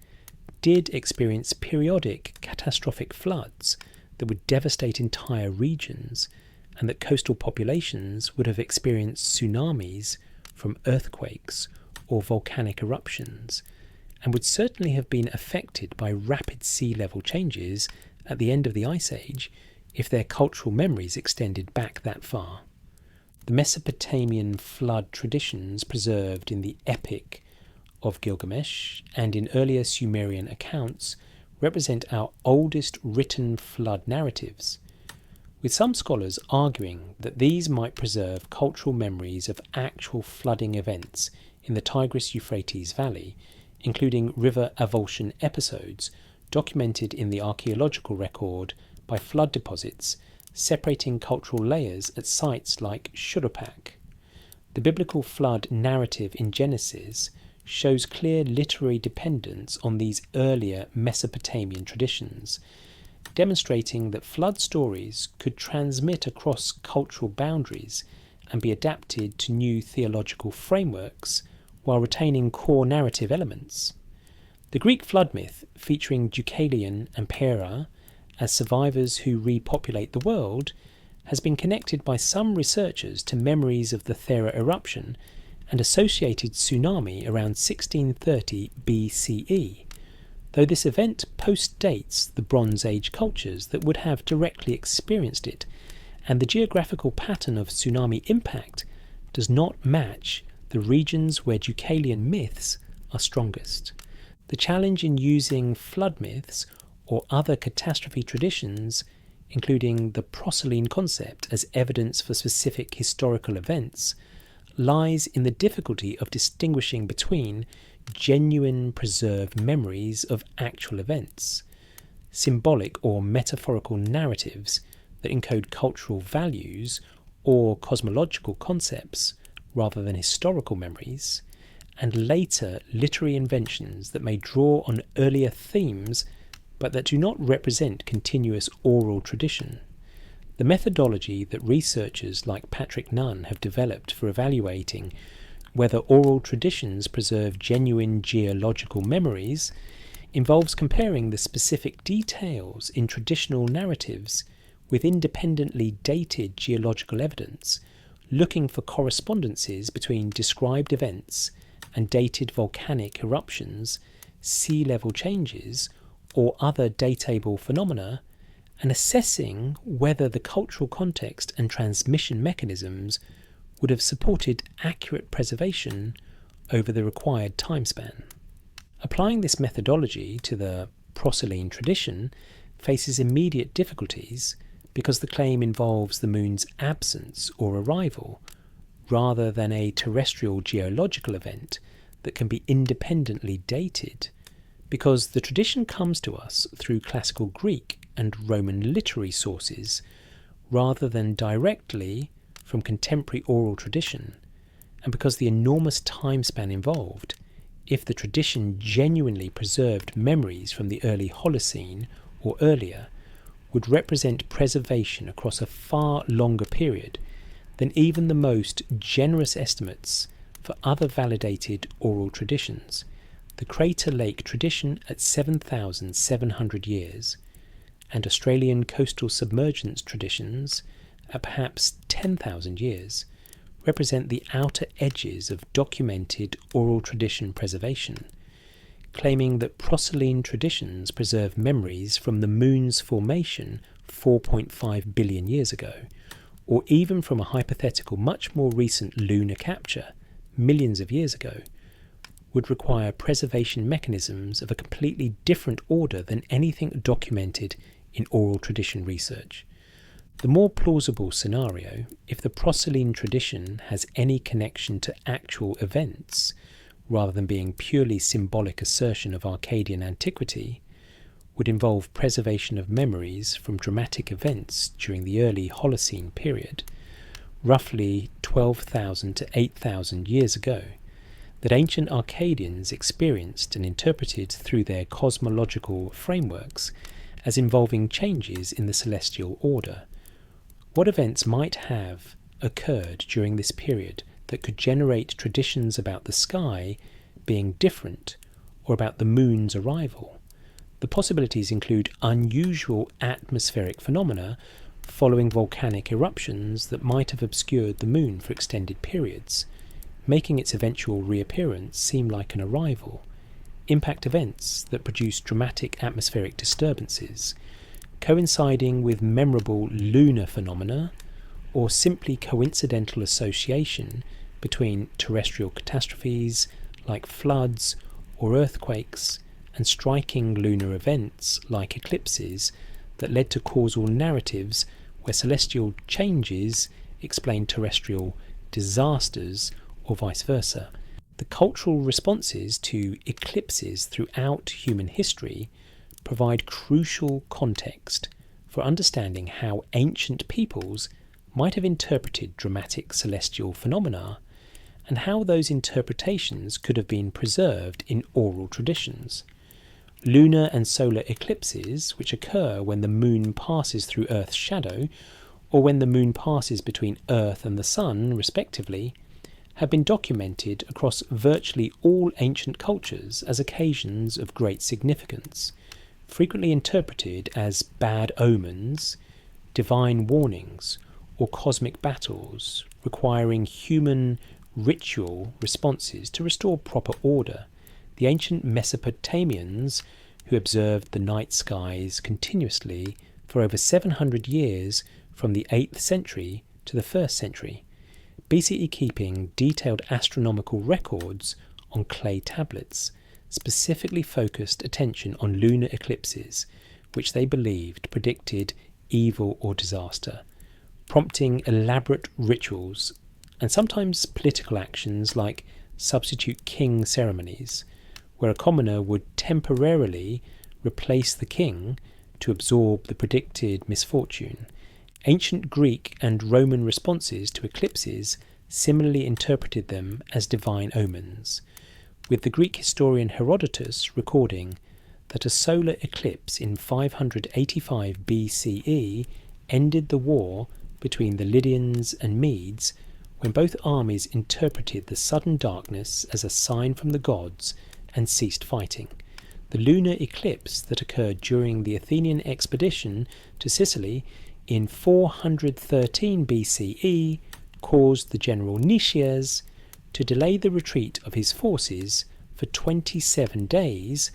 did experience periodic catastrophic floods that would devastate entire regions, and that coastal populations would have experienced tsunamis from earthquakes or volcanic eruptions, and would certainly have been affected by rapid sea level changes at the end of the Ice Age if their cultural memories extended back that far. The Mesopotamian flood traditions preserved in the Epic of Gilgamesh and in earlier Sumerian accounts represent our oldest written flood narratives, with some scholars arguing that these might preserve cultural memories of actual flooding events in the Tigris-Euphrates Valley, including river avulsion episodes documented in the archaeological record by flood deposits separating cultural layers at sites like Shuruppak. The biblical flood narrative in Genesis shows clear literary dependence on these earlier Mesopotamian traditions, demonstrating that flood stories could transmit across cultural boundaries and be adapted to new theological frameworks while retaining core narrative elements. The Greek flood myth, featuring Deucalion and Pyrrha as survivors who repopulate the world, has been connected by some researchers to memories of the Thera eruption and associated tsunami around 1630 BCE, though this event postdates the Bronze Age cultures that would have directly experienced it, and the geographical pattern of tsunami impact does not match the regions where Deucalion myths are strongest. The challenge in using flood myths or other catastrophe traditions, including the proselyne concept as evidence for specific historical events, lies in the difficulty of distinguishing between genuine preserved memories of actual events, symbolic or metaphorical narratives that encode cultural values or cosmological concepts rather than historical memories, and later literary inventions that may draw on earlier themes but that do not represent continuous oral tradition. The methodology that researchers like Patrick Nunn have developed for evaluating whether oral traditions preserve genuine geological memories involves comparing the specific details in traditional narratives with independently dated geological evidence, looking for correspondences between described events and dated volcanic eruptions, sea level changes, or other datable phenomena, and assessing whether the cultural context and transmission mechanisms would have supported accurate preservation over the required time span. Applying this methodology to the proselyne tradition faces immediate difficulties because the claim involves the moon's absence or arrival, rather than a terrestrial geological event that can be independently dated, because the tradition comes to us through classical Greek and Roman literary sources, rather than directly from contemporary oral tradition, and because the enormous time span involved, if the tradition genuinely preserved memories from the early Holocene or earlier, would represent preservation across a far longer period than even the most generous estimates for other validated oral traditions. The Crater Lake tradition at 7,700 years, and Australian coastal submergence traditions at perhaps 10,000 years, represent the outer edges of documented oral tradition preservation, claiming that Proceline traditions preserve memories from the Moon's formation 4.5 billion years ago, or even from a hypothetical much more recent lunar capture millions of years ago, would require preservation mechanisms of a completely different order than anything documented in oral tradition research. The more plausible scenario, if the Proceline tradition has any connection to actual events, rather than being purely symbolic assertion of Arcadian antiquity, would involve preservation of memories from dramatic events during the early Holocene period, roughly 12,000 to 8,000 years ago, that ancient Arcadians experienced and interpreted through their cosmological frameworks as involving changes in the celestial order. What events might have occurred during this period that could generate traditions about the sky being different or about the moon's arrival? The possibilities include unusual atmospheric phenomena following volcanic eruptions that might have obscured the moon for extended periods, making its eventual reappearance seem like an arrival, impact events that produce dramatic atmospheric disturbances, coinciding with memorable lunar phenomena, or simply coincidental association between terrestrial catastrophes like floods or earthquakes and striking lunar events like eclipses that led to causal narratives where celestial changes explain terrestrial disasters or vice versa. The cultural responses to eclipses throughout human history provide crucial context for understanding how ancient peoples might have interpreted dramatic celestial phenomena and how those interpretations could have been preserved in oral traditions. Lunar and solar eclipses, which occur when the moon passes through Earth's shadow, or when the moon passes between Earth and the Sun, respectively, have been documented across virtually all ancient cultures as occasions of great significance, frequently interpreted as bad omens, divine warnings, or cosmic battles requiring human ritual responses to restore proper order. The ancient Mesopotamians, who observed the night skies continuously for over 700 years from the 8th century to the 1st century, BCE, keeping detailed astronomical records on clay tablets, specifically focused attention on lunar eclipses, which they believed predicted evil or disaster, prompting elaborate rituals and sometimes political actions like substitute king ceremonies, where a commoner would temporarily replace the king to absorb the predicted misfortune. Ancient Greek and Roman responses to eclipses similarly interpreted them as divine omens, with the Greek historian Herodotus recording that a solar eclipse in 585 BCE ended the war between the Lydians and Medes, when both armies interpreted the sudden darkness as a sign from the gods and ceased fighting. The lunar eclipse that occurred during the Athenian expedition to Sicily in 413 BCE caused the general Nicias to delay the retreat of his forces for 27 days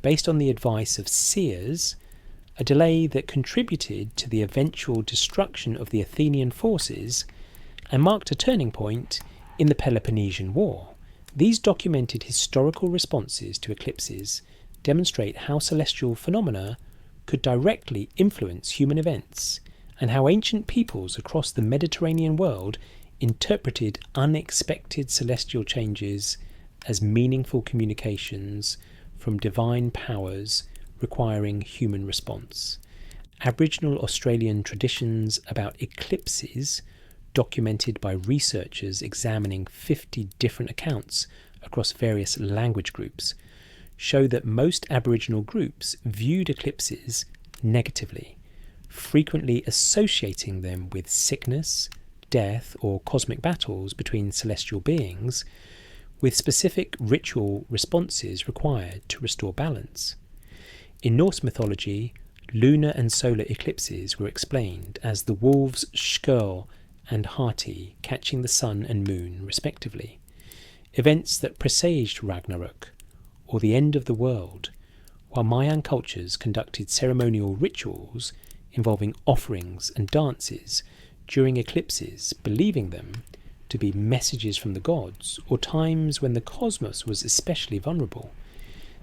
based on the advice of seers, a delay that contributed to the eventual destruction of the Athenian forces and marked a turning point in the Peloponnesian War. These documented historical responses to eclipses demonstrate how celestial phenomena could directly influence human events, and how ancient peoples across the Mediterranean world interpreted unexpected celestial changes as meaningful communications from divine powers requiring human response. Aboriginal Australian traditions about eclipses, documented by researchers examining 50 different accounts across various language groups, show that most Aboriginal groups viewed eclipses negatively, frequently associating them with sickness, death or cosmic battles between celestial beings, with specific ritual responses required to restore balance. In Norse mythology, lunar and solar eclipses were explained as the wolves Skirl and Hati catching the sun and moon respectively, events that presaged Ragnarok, or the end of the world, while Mayan cultures conducted ceremonial rituals involving offerings and dances during eclipses, believing them to be messages from the gods, or times when the cosmos was especially vulnerable.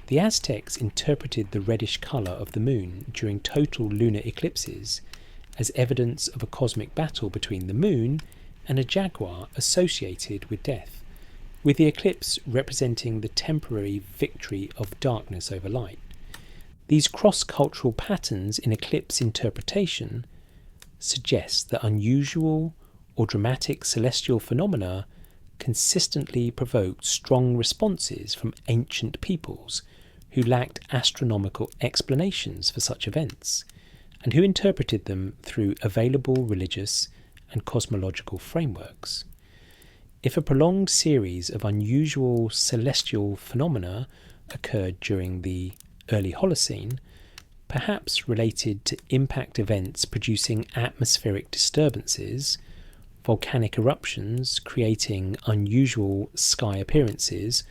The Aztecs interpreted the reddish colour of the moon during total lunar eclipses as evidence of a cosmic battle between the moon and a jaguar associated with death, with the eclipse representing the temporary victory of darkness over light. These cross-cultural patterns in eclipse interpretation suggest that unusual or dramatic celestial phenomena consistently provoked strong responses from ancient peoples who lacked astronomical explanations for such events, and who interpreted them through available religious and cosmological frameworks. If a prolonged series of unusual celestial phenomena occurred during the early Holocene, perhaps related to impact events producing atmospheric disturbances, volcanic eruptions creating unusual sky appearances,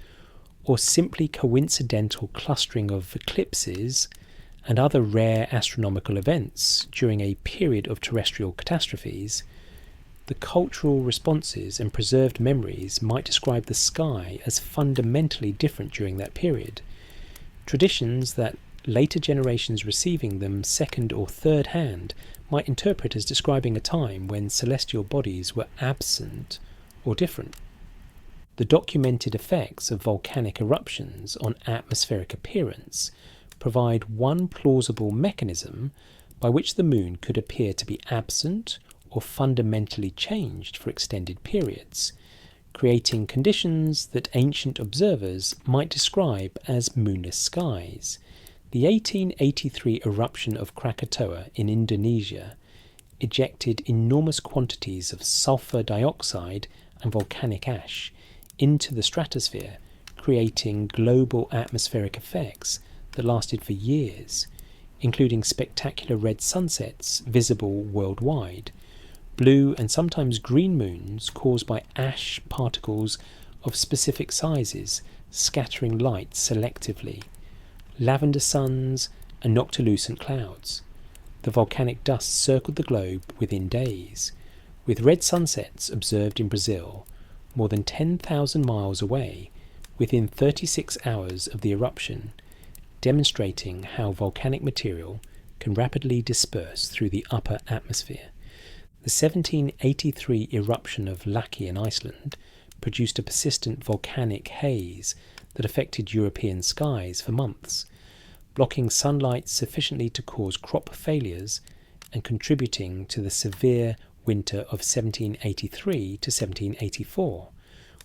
or simply coincidental clustering of eclipses and other rare astronomical events during a period of terrestrial catastrophes, the cultural responses and preserved memories might describe the sky as fundamentally different during that period. Traditions that later generations receiving them second or third hand might interpret as describing a time when celestial bodies were absent or different. The documented effects of volcanic eruptions on atmospheric appearance provide one plausible mechanism by which the moon could appear to be absent or fundamentally changed for extended periods, creating conditions that ancient observers might describe as moonless skies. The 1883 eruption of Krakatoa in Indonesia ejected enormous quantities of sulfur dioxide and volcanic ash into the stratosphere, creating global atmospheric effects that lasted for years, including spectacular red sunsets visible worldwide, blue and sometimes green moons caused by ash particles of specific sizes scattering light selectively, lavender suns and noctilucent clouds. The volcanic dust circled the globe within days, with red sunsets observed in Brazil, more than 10,000 miles away, within 36 hours of the eruption, demonstrating how volcanic material can rapidly disperse through the upper atmosphere. The 1783 eruption of Laki in Iceland produced a persistent volcanic haze that affected European skies for months, blocking sunlight sufficiently to cause crop failures and contributing to the severe winter of 1783 to 1784,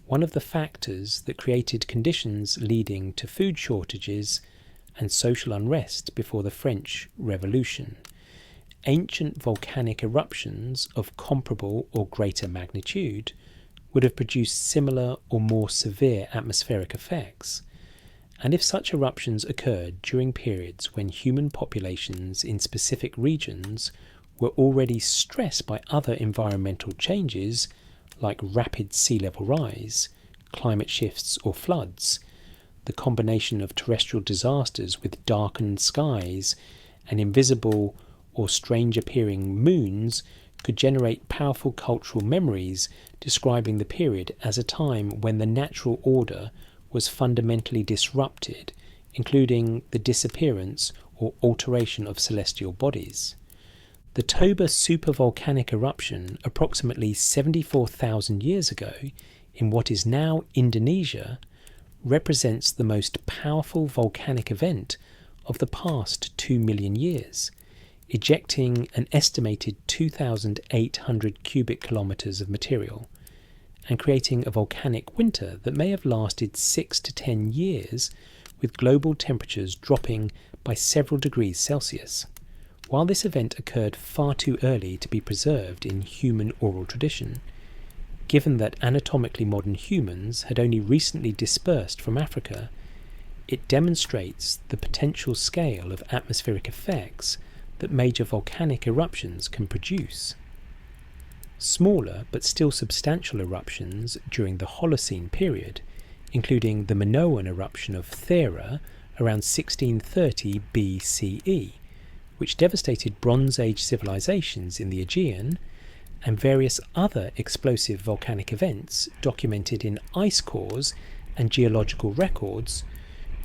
one of the factors that created conditions leading to food shortages and social unrest before the French Revolution. Ancient volcanic eruptions of comparable or greater magnitude would have produced similar or more severe atmospheric effects, and if such eruptions occurred during periods when human populations in specific regions were already stressed by other environmental changes like rapid sea level rise, climate shifts or floods, the combination of terrestrial disasters with darkened skies and invisible or strange appearing moons could generate powerful cultural memories describing the period as a time when the natural order was fundamentally disrupted, including the disappearance or alteration of celestial bodies. The Toba supervolcanic eruption approximately 74,000 years ago in what is now Indonesia represents the most powerful volcanic event of the past 2 million years, ejecting an estimated 2,800 cubic kilometres of material and creating a volcanic winter that may have lasted 6 to 10 years, with global temperatures dropping by several degrees Celsius. While this event occurred far too early to be preserved in human oral tradition, given that anatomically modern humans had only recently dispersed from Africa, it demonstrates the potential scale of atmospheric effects that major volcanic eruptions can produce. Smaller but still substantial eruptions during the Holocene period, including the Minoan eruption of Thera around 1630 BCE, which devastated Bronze Age civilizations in the Aegean, and various other explosive volcanic events documented in ice cores and geological records,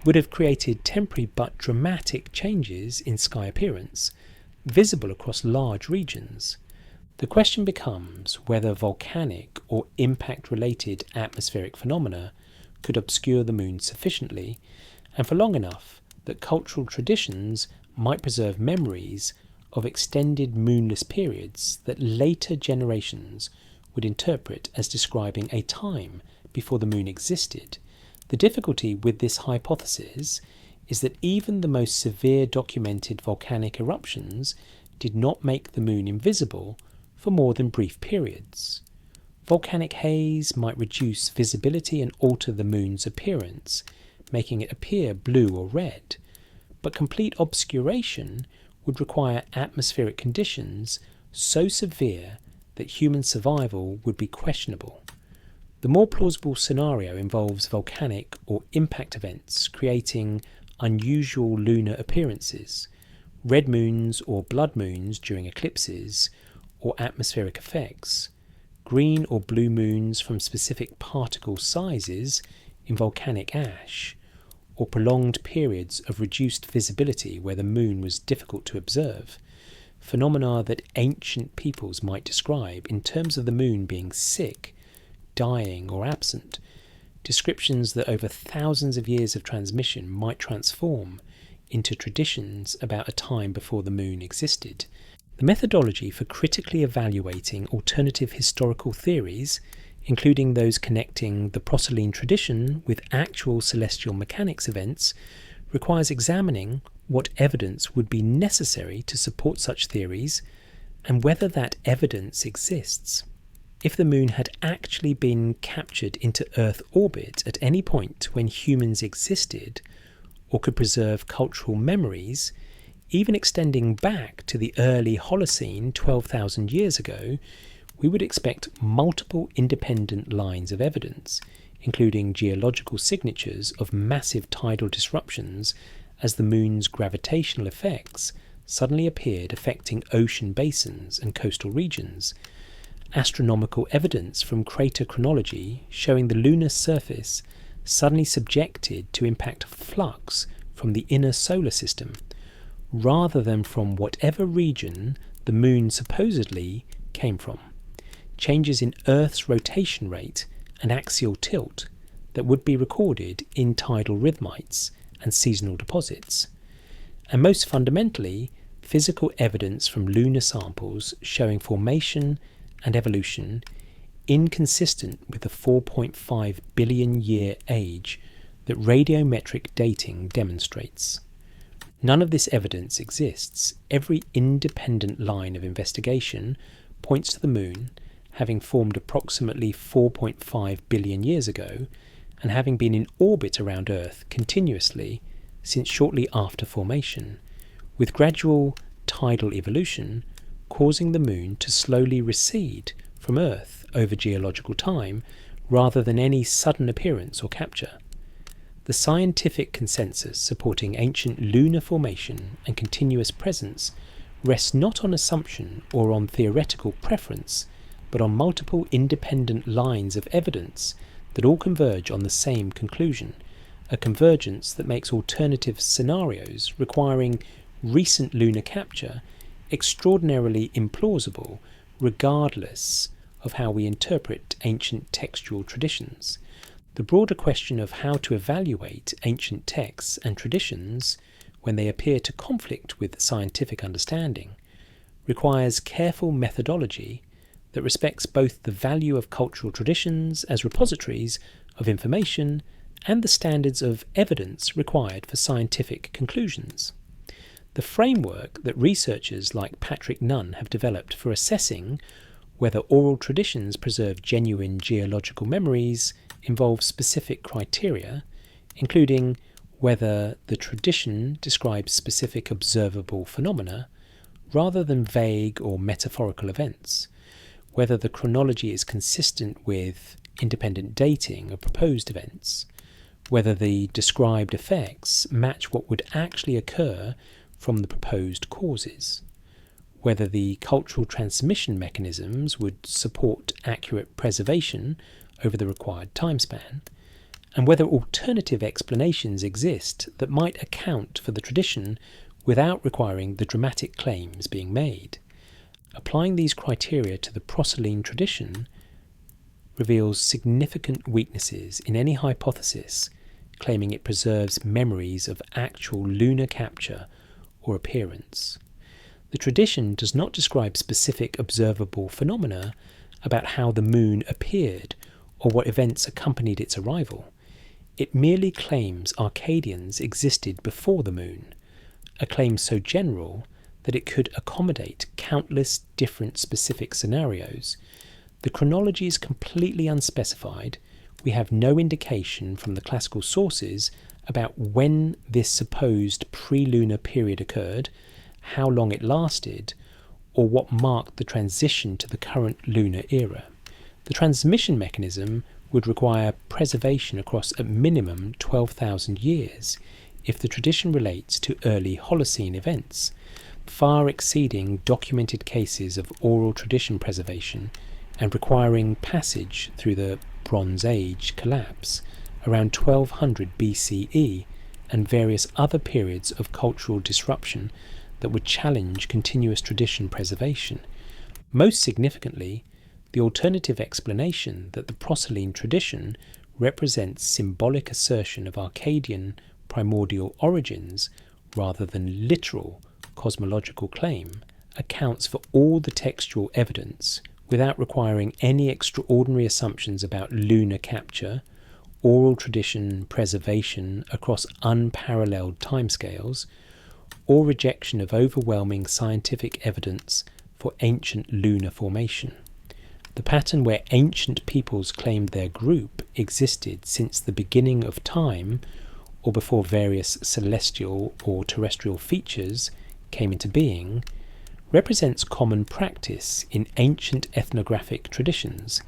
would have created temporary but dramatic changes in sky appearance, visible across large regions. The question becomes whether volcanic or impact-related atmospheric phenomena could obscure the moon sufficiently, and for long enough that cultural traditions might preserve memories of extended moonless periods that later generations would interpret as describing a time before the moon existed. The difficulty with this hypothesis is that even the most severe documented volcanic eruptions did not make the moon invisible for more than brief periods. Volcanic haze might reduce visibility and alter the moon's appearance, making it appear blue or red, but complete obscuration would require atmospheric conditions so severe that human survival would be questionable. The more plausible scenario involves volcanic or impact events creating unusual lunar appearances, red moons or blood moons during eclipses, or atmospheric effects, green or blue moons from specific particle sizes in volcanic ash, or prolonged periods of reduced visibility where the moon was difficult to observe, phenomena that ancient peoples might describe in terms of the moon being sick, dying or absent, descriptions that over thousands of years of transmission might transform into traditions about a time before the moon existed. The methodology for critically evaluating alternative historical theories, including those connecting the Proserline tradition with actual celestial mechanics events, requires examining what evidence would be necessary to support such theories and whether that evidence exists. If the moon had actually been captured into Earth orbit at any point when humans existed, or could preserve cultural memories, even extending back to the early Holocene 12,000 years ago, we would expect multiple independent lines of evidence, including geological signatures of massive tidal disruptions as the moon's gravitational effects suddenly appeared affecting ocean basins and coastal regions, astronomical evidence from crater chronology showing the lunar surface suddenly subjected to impact flux from the inner solar system, rather than from whatever region the moon supposedly came from, changes in Earth's rotation rate and axial tilt that would be recorded in tidal rhythmites and seasonal deposits, and most fundamentally, physical evidence from lunar samples showing formation and evolution inconsistent with the 4.5 billion year age that radiometric dating demonstrates. None of this evidence exists. Every independent line of investigation points to the moon having formed approximately 4.5 billion years ago and having been in orbit around Earth continuously since shortly after formation, with gradual tidal evolution causing the moon to slowly recede from Earth over geological time rather than any sudden appearance or capture. The scientific consensus supporting ancient lunar formation and continuous presence rests not on assumption or on theoretical preference, but on multiple independent lines of evidence that all converge on the same conclusion, a convergence that makes alternative scenarios requiring recent lunar capture extraordinarily implausible regardless of how we interpret ancient textual traditions. The broader question of how to evaluate ancient texts and traditions when they appear to conflict with scientific understanding requires careful methodology that respects both the value of cultural traditions as repositories of information and the standards of evidence required for scientific conclusions. The framework that researchers like Patrick Nunn have developed for assessing whether oral traditions preserve genuine geological memories involves specific criteria, including whether the tradition describes specific observable phenomena rather than vague or metaphorical events, whether the chronology is consistent with independent dating of proposed events, whether the described effects match what would actually occur from the proposed causes, whether the cultural transmission mechanisms would support accurate preservation over the required timespan, and whether alternative explanations exist that might account for the tradition without requiring the dramatic claims being made. Applying these criteria to the Proselyne tradition reveals significant weaknesses in any hypothesis claiming it preserves memories of actual lunar capture or appearance. The tradition does not describe specific observable phenomena about how the moon appeared or what events accompanied its arrival. It merely claims Arcadians existed before the moon, a claim so general that it could accommodate countless different specific scenarios. The chronology is completely unspecified. We have no indication from the classical sources about when this supposed pre-lunar period occurred, how long it lasted, or what marked the transition to the current lunar era. The transmission mechanism would require preservation across at minimum 12,000 years if the tradition relates to early Holocene events, far exceeding documented cases of oral tradition preservation and requiring passage through the Bronze Age collapse around 1200 BCE and various other periods of cultural disruption that would challenge continuous tradition preservation. Most significantly, the alternative explanation that the Proselyne tradition represents symbolic assertion of Arcadian primordial origins rather than literal cosmological claim accounts for all the textual evidence without requiring any extraordinary assumptions about lunar capture, oral tradition preservation across unparalleled timescales, or rejection of overwhelming scientific evidence for ancient lunar formation. The pattern where ancient peoples claimed their group existed since the beginning of time or before various celestial or terrestrial features came into being represents common practice in ancient ethnographic traditions.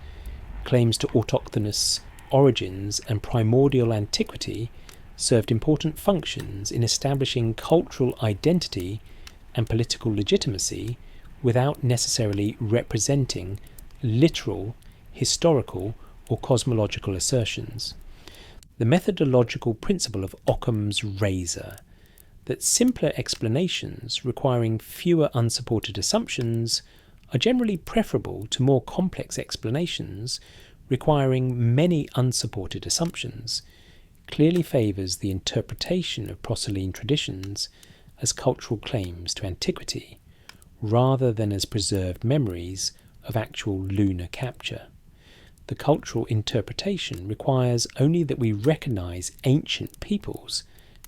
Claims to autochthonous origins and primordial antiquity served important functions in establishing cultural identity and political legitimacy without necessarily representing literal, historical, or cosmological assertions. The methodological principle of Occam's razor, that simpler explanations requiring fewer unsupported assumptions are generally preferable to more complex explanations requiring many unsupported assumptions, clearly favours the interpretation of Proselyne traditions as cultural claims to antiquity, rather than as preserved memories of actual lunar capture. The cultural interpretation requires only that we recognise ancient peoples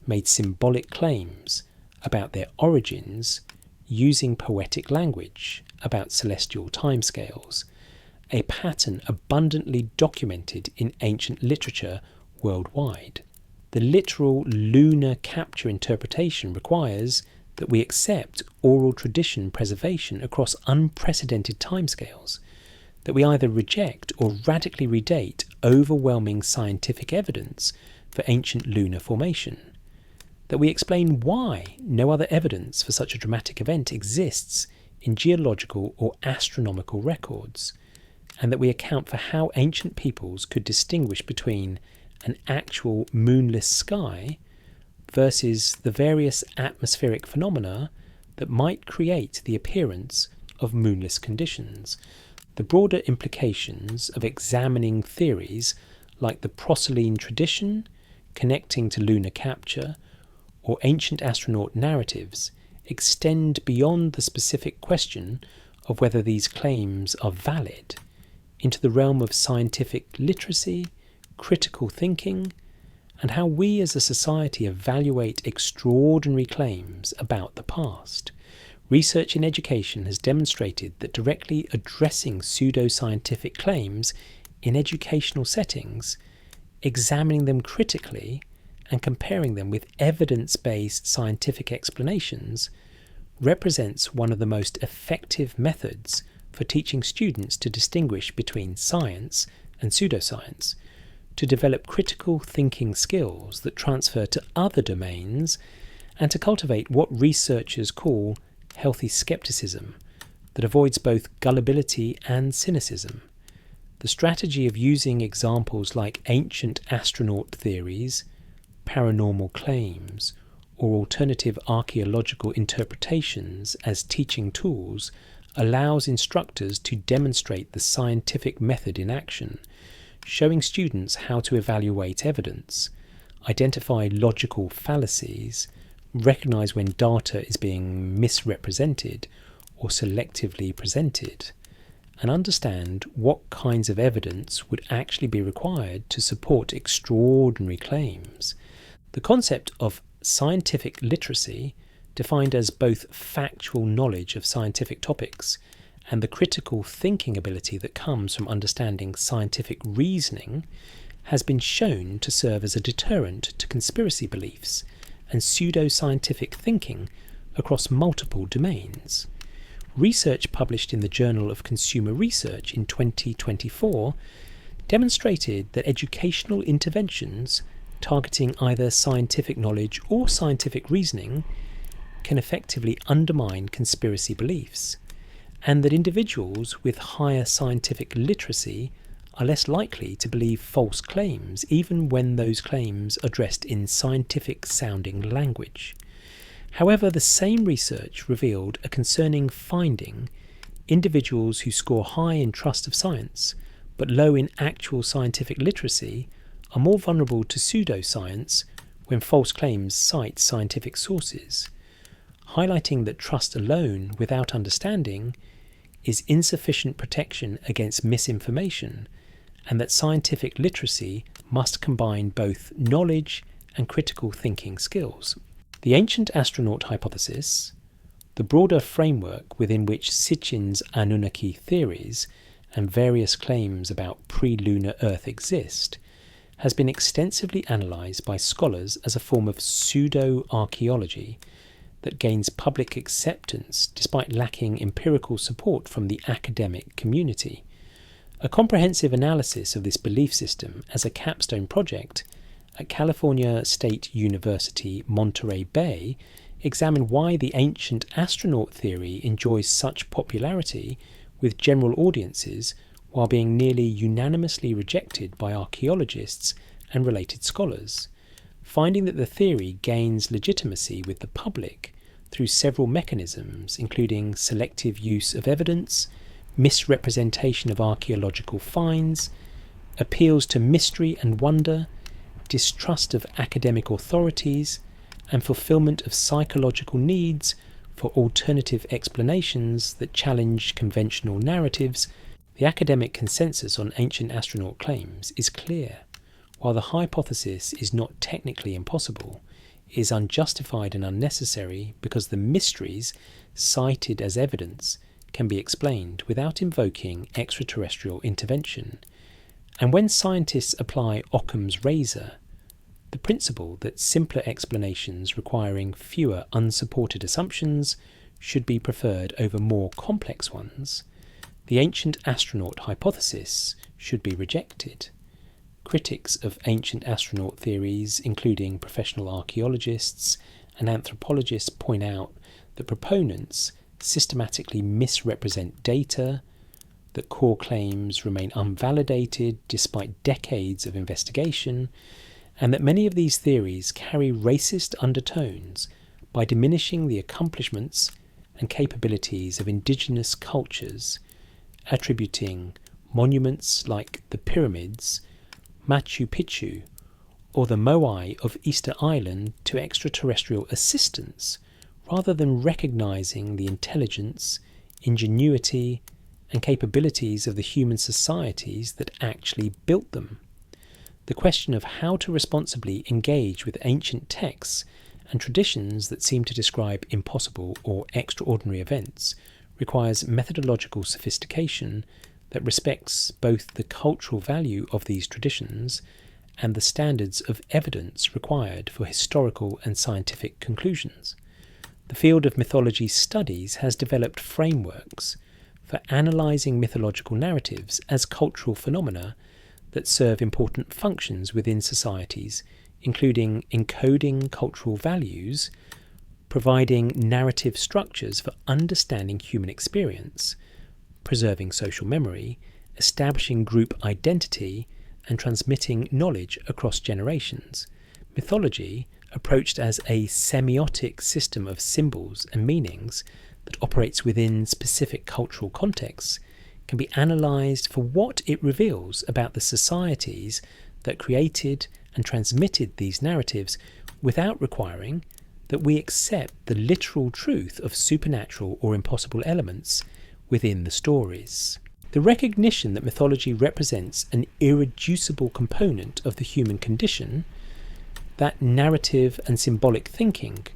made symbolic claims about their origins using poetic language about celestial timescales, a pattern abundantly documented in ancient literature worldwide. The literal lunar capture interpretation requires that we accept oral tradition preservation across unprecedented timescales, that we either reject or radically redate overwhelming scientific evidence for ancient lunar formation, that we explain why no other evidence for such a dramatic event exists in geological or astronomical records, and that we account for how ancient peoples could distinguish between an actual moonless sky versus the various atmospheric phenomena that might create the appearance of moonless conditions. The broader implications of examining theories like the Proselyne tradition connecting to lunar capture or ancient astronaut narratives extend beyond the specific question of whether these claims are valid into the realm of scientific literacy, critical thinking, and how we as a society evaluate extraordinary claims about the past. Research in education has demonstrated that directly addressing pseudoscientific claims in educational settings, examining them critically and comparing them with evidence-based scientific explanations, represents one of the most effective methods for teaching students to distinguish between science and pseudoscience, to develop critical thinking skills that transfer to other domains, and to cultivate what researchers call healthy skepticism that avoids both gullibility and cynicism. The strategy of using examples like ancient astronaut theories, paranormal claims, or alternative archaeological interpretations as teaching tools allows instructors to demonstrate the scientific method in action, showing students how to evaluate evidence, identify logical fallacies, recognize when data is being misrepresented or selectively presented, and understand what kinds of evidence would actually be required to support extraordinary claims. The concept of scientific literacy, defined as both factual knowledge of scientific topics and the critical thinking ability that comes from understanding scientific reasoning, has been shown to serve as a deterrent to conspiracy beliefs and pseudoscientific thinking across multiple domains. Research published in the Journal of Consumer Research in 2024 demonstrated that educational interventions targeting either scientific knowledge or scientific reasoning can effectively undermine conspiracy beliefs, and that individuals with higher scientific literacy are less likely to believe false claims, even when those claims are dressed in scientific-sounding language. However, the same research revealed a concerning finding: individuals who score high in trust of science, but low in actual scientific literacy, are more vulnerable to pseudoscience when false claims cite scientific sources, highlighting that trust alone without understanding is insufficient protection against misinformation, and that scientific literacy must combine both knowledge and critical thinking skills. The ancient astronaut hypothesis, the broader framework within which Sitchin's Anunnaki theories and various claims about pre-lunar Earth exist, has been extensively analysed by scholars as a form of pseudo-archaeology that gains public acceptance despite lacking empirical support from the academic community. A comprehensive analysis of this belief system as a capstone project at California State University, Monterey Bay, examined why the ancient astronaut theory enjoys such popularity with general audiences while being nearly unanimously rejected by archaeologists and related scholars, finding that the theory gains legitimacy with the public through several mechanisms, including selective use of evidence, misrepresentation of archaeological finds, appeals to mystery and wonder, distrust of academic authorities, and fulfillment of psychological needs for alternative explanations that challenge conventional narratives. The academic consensus on ancient astronaut claims is clear. While the hypothesis is not technically impossible, it is unjustified and unnecessary because the mysteries cited as evidence can be explained without invoking extraterrestrial intervention. And when scientists apply Occam's razor, the principle that simpler explanations requiring fewer unsupported assumptions should be preferred over more complex ones, the ancient astronaut hypothesis should be rejected. Critics of ancient astronaut theories, including professional archaeologists and anthropologists, point out that proponents systematically misrepresent data, that core claims remain unvalidated despite decades of investigation, and that many of these theories carry racist undertones by diminishing the accomplishments and capabilities of indigenous cultures, attributing monuments like the pyramids, Machu Picchu, or the Moai of Easter Island to extraterrestrial assistance, rather than recognizing the intelligence, ingenuity, and capabilities of the human societies that actually built them. the question of how to responsibly engage with ancient texts and traditions that seem to describe impossible or extraordinary events requires methodological sophistication that respects both the cultural value of these traditions and the standards of evidence required for historical and scientific conclusions. The field of mythology studies has developed frameworks for analysing mythological narratives as cultural phenomena that serve important functions within societies, including encoding cultural values, providing narrative structures for understanding human experience, preserving social memory, establishing group identity, and transmitting knowledge across generations. Mythology, approached as a semiotic system of symbols and meanings that operates within specific cultural contexts, can be analysed for what it reveals about the societies that created and transmitted these narratives without requiring that we accept the literal truth of supernatural or impossible elements within the stories. The recognition that mythology represents an irreducible component of the human condition, that narrative and symbolic thinking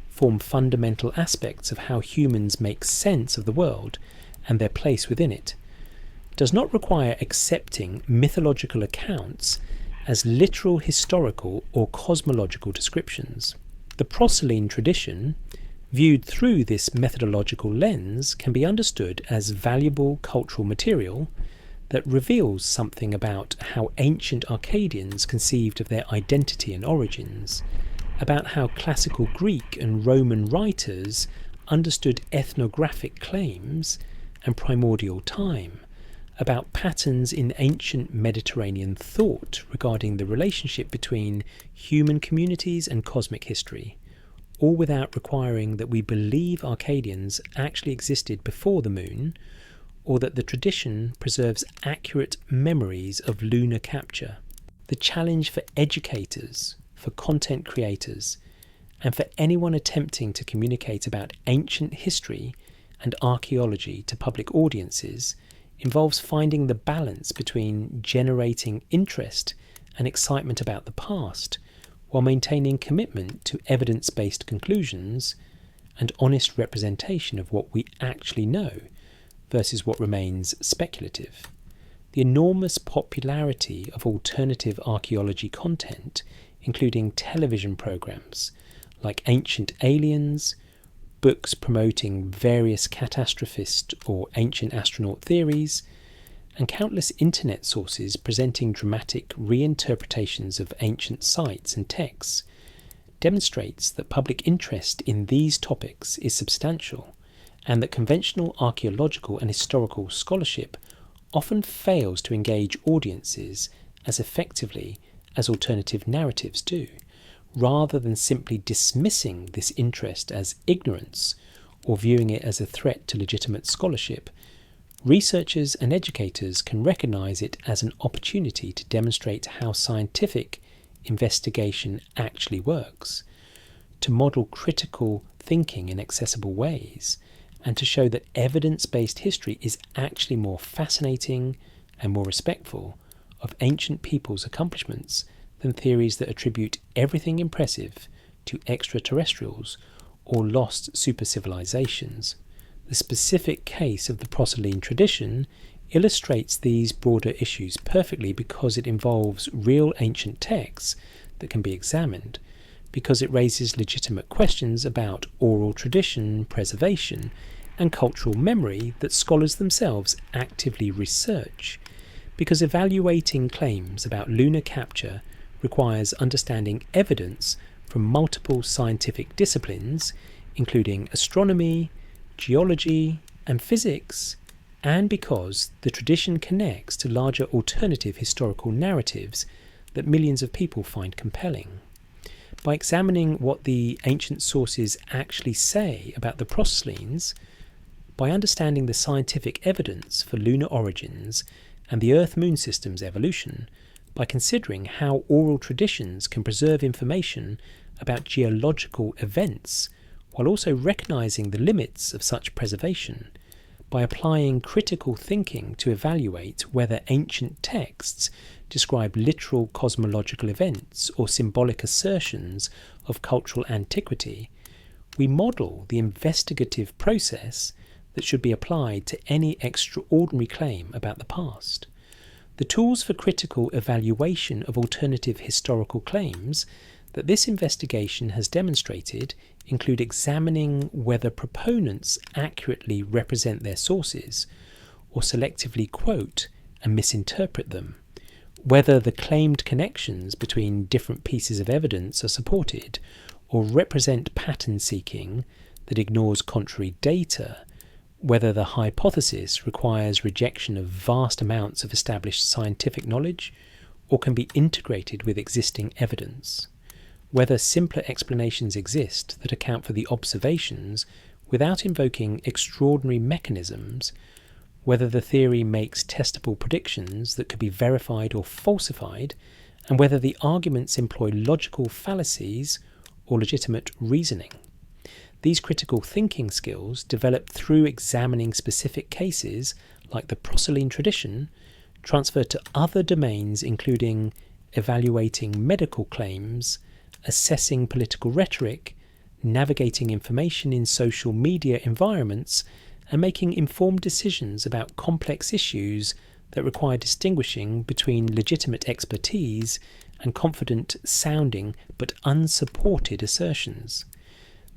form fundamental aspects of how humans make sense of the world and their place within it, does not require accepting mythological accounts as literal historical or cosmological descriptions. The Proselyne tradition, viewed through this methodological lens, can be understood as valuable cultural material that reveals something about how ancient Arcadians conceived of their identity and origins, about how classical Greek and Roman writers understood ethnographic claims and primordial time, about patterns in ancient Mediterranean thought regarding the relationship between human communities and cosmic history, all without requiring that we believe Arcadians actually existed before the moon, or that the tradition preserves accurate memories of lunar capture. The challenge for educators, for content creators, and for anyone attempting to communicate about ancient history and archaeology to public audiences involves finding the balance between generating interest and excitement about the past while maintaining commitment to evidence-based conclusions and honest representation of what we actually know versus what remains speculative. The enormous popularity of alternative archaeology content, including television programs like Ancient Aliens, books promoting various catastrophist or ancient astronaut theories, and countless internet sources presenting dramatic reinterpretations of ancient sites and texts, demonstrates that public interest in these topics is substantial, and that conventional archaeological and historical scholarship often fails to engage audiences as effectively as alternative narratives do, rather than simply dismissing this interest as ignorance or viewing it as a threat to legitimate scholarship. Researchers and educators can recognise it as an opportunity to demonstrate how scientific investigation actually works, to model critical thinking in accessible ways, and to show that evidence-based history is actually more fascinating and more respectful of ancient people's accomplishments than theories that attribute everything impressive to extraterrestrials or lost supercivilizations. The specific case of the Proselyne tradition illustrates these broader issues perfectly because it involves real ancient texts that can be examined, because it raises legitimate questions about oral tradition, preservation, and cultural memory that scholars themselves actively research, because evaluating claims about lunar capture requires understanding evidence from multiple scientific disciplines, including astronomy, geology, and physics, and because the tradition connects to larger alternative historical narratives that millions of people find compelling. By examining what the ancient sources actually say about the Proselynes, by understanding the scientific evidence for lunar origins and the Earth-Moon system's evolution, by considering how oral traditions can preserve information about geological events while also recognising the limits of such preservation, by applying critical thinking to evaluate whether ancient texts describe literal cosmological events or symbolic assertions of cultural antiquity, we model the investigative process that should be applied to any extraordinary claim about the past. The tools for critical evaluation of alternative historical claims that this investigation has demonstrated include examining whether proponents accurately represent their sources or selectively quote and misinterpret them, whether the claimed connections between different pieces of evidence are supported or represent pattern seeking that ignores contrary data, whether the hypothesis requires rejection of vast amounts of established scientific knowledge or can be integrated with existing evidence, whether simpler explanations exist that account for the observations without invoking extraordinary mechanisms, whether the theory makes testable predictions that could be verified or falsified, and whether the arguments employ logical fallacies or legitimate reasoning. These critical thinking skills, developed through examining specific cases like the Proselyne tradition, transfer to other domains including evaluating medical claims, assessing political rhetoric, navigating information in social media environments, and making informed decisions about complex issues that require distinguishing between legitimate expertise and confident sounding but unsupported assertions.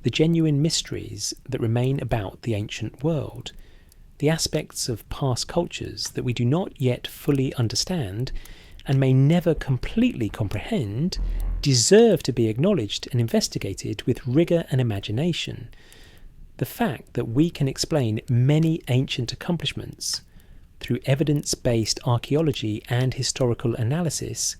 The genuine mysteries that remain about the ancient world, the aspects of past cultures that we do not yet fully understand and may never completely comprehend, deserve to be acknowledged and investigated with rigour and imagination. The fact that we can explain many ancient accomplishments through evidence-based archaeology and historical analysis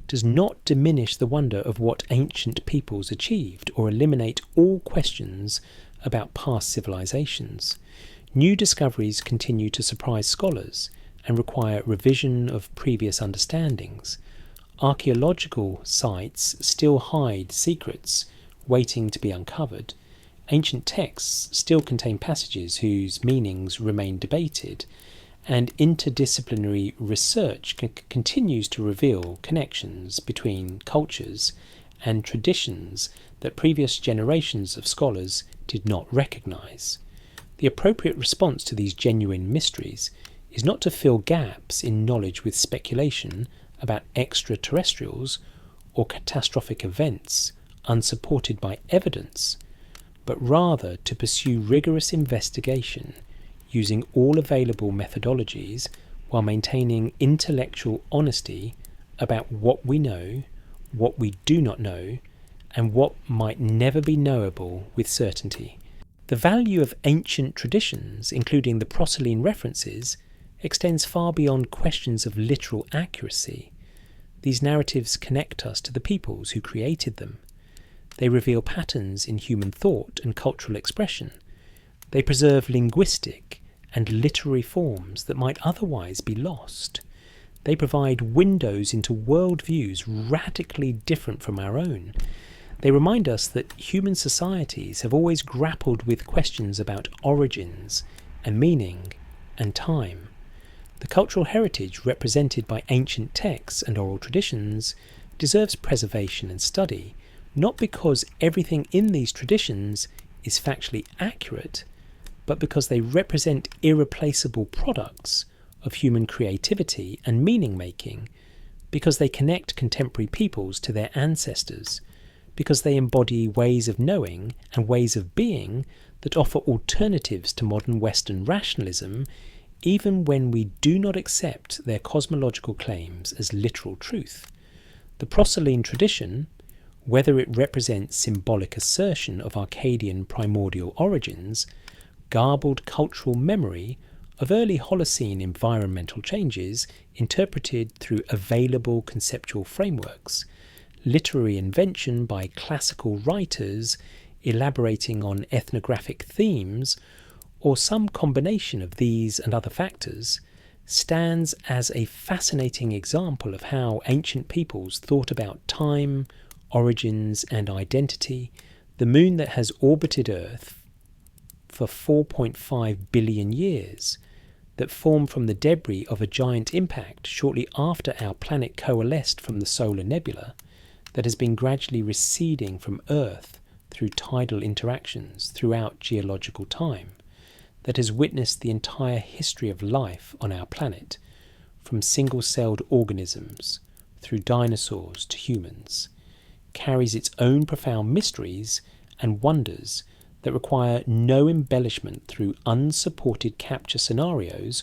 does not diminish the wonder of what ancient peoples achieved or eliminate all questions about past civilizations. New discoveries continue to surprise scholars and require revision of previous understandings. Archaeological sites still hide secrets waiting to be uncovered. Ancient texts still contain passages whose meanings remain debated, and interdisciplinary research continues to reveal connections between cultures and traditions that previous generations of scholars did not recognize. The appropriate response to these genuine mysteries is not to fill gaps in knowledge with speculation about extraterrestrials or catastrophic events unsupported by evidence, but rather to pursue rigorous investigation using all available methodologies while maintaining intellectual honesty about what we know, what we do not know, and what might never be knowable with certainty. The value of ancient traditions, including the Proselyne references, extends far beyond questions of literal accuracy. These narratives connect us to the peoples who created them. They reveal patterns in human thought and cultural expression. They preserve linguistic and literary forms that might otherwise be lost. They provide windows into worldviews radically different from our own. They remind us that human societies have always grappled with questions about origins and meaning and time. The cultural heritage represented by ancient texts and oral traditions deserves preservation and study, not because everything in these traditions is factually accurate, but because they represent irreplaceable products of human creativity and meaning-making, because they connect contemporary peoples to their ancestors, because they embody ways of knowing and ways of being that offer alternatives to modern Western rationalism, even when we do not accept their cosmological claims as literal truth. The Proselyne tradition, whether it represents symbolic assertion of Arcadian primordial origins, garbled cultural memory of early Holocene environmental changes interpreted through available conceptual frameworks, literary invention by classical writers elaborating on ethnographic themes, or some combination of these and other factors, stands as a fascinating example of how ancient peoples thought about time, origins and identity. The moon that has orbited Earth for 4.5 billion years, that formed from the debris of a giant impact shortly after our planet coalesced from the solar nebula, that has been gradually receding from Earth through tidal interactions throughout geological time, that has witnessed the entire history of life on our planet, from single-celled organisms through dinosaurs to humans, carries its own profound mysteries and wonders that require no embellishment through unsupported capture scenarios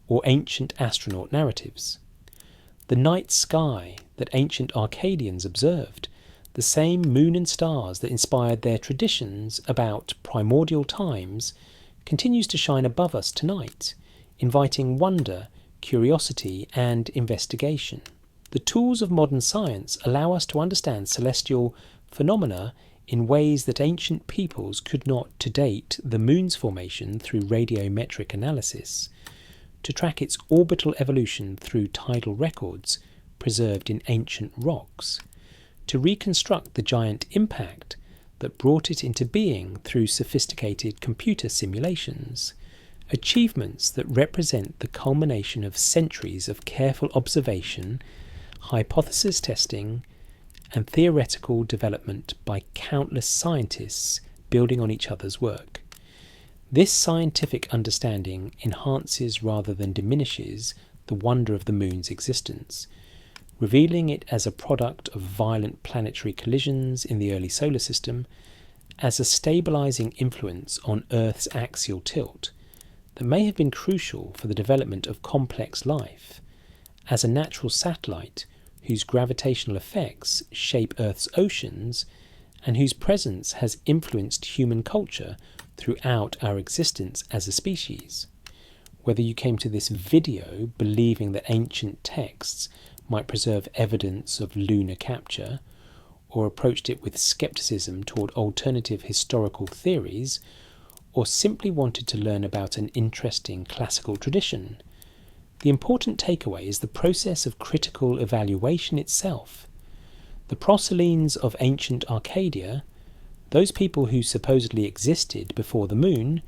or ancient astronaut narratives. The night sky that ancient Arcadians observed, the same moon and stars that inspired their traditions about primordial times, continues to shine above us tonight, inviting wonder, curiosity, and investigation. The tools of modern science allow us to understand celestial phenomena in ways that ancient peoples could not to date: the moon's formation through radiometric analysis, to track its orbital evolution through tidal records preserved in ancient rocks, to reconstruct the giant impact that brought it into being through sophisticated computer simulations, achievements that represent the culmination of centuries of careful observation, hypothesis testing, and theoretical development by countless scientists building on each other's work. This scientific understanding enhances rather than diminishes the wonder of the moon's existence, revealing it as a product of violent planetary collisions in the early solar system, as a stabilizing influence on Earth's axial tilt that may have been crucial for the development of complex life, as a natural satellite whose gravitational effects shape Earth's oceans and whose presence has influenced human culture throughout our existence as a species. Whether you came to this video believing that ancient texts might preserve evidence of lunar capture, or approached it with skepticism toward alternative historical theories, or simply wanted to learn about an interesting classical tradition, the important takeaway is the process of critical evaluation itself. The proselynes of ancient Arcadia, those people who supposedly existed before the moon,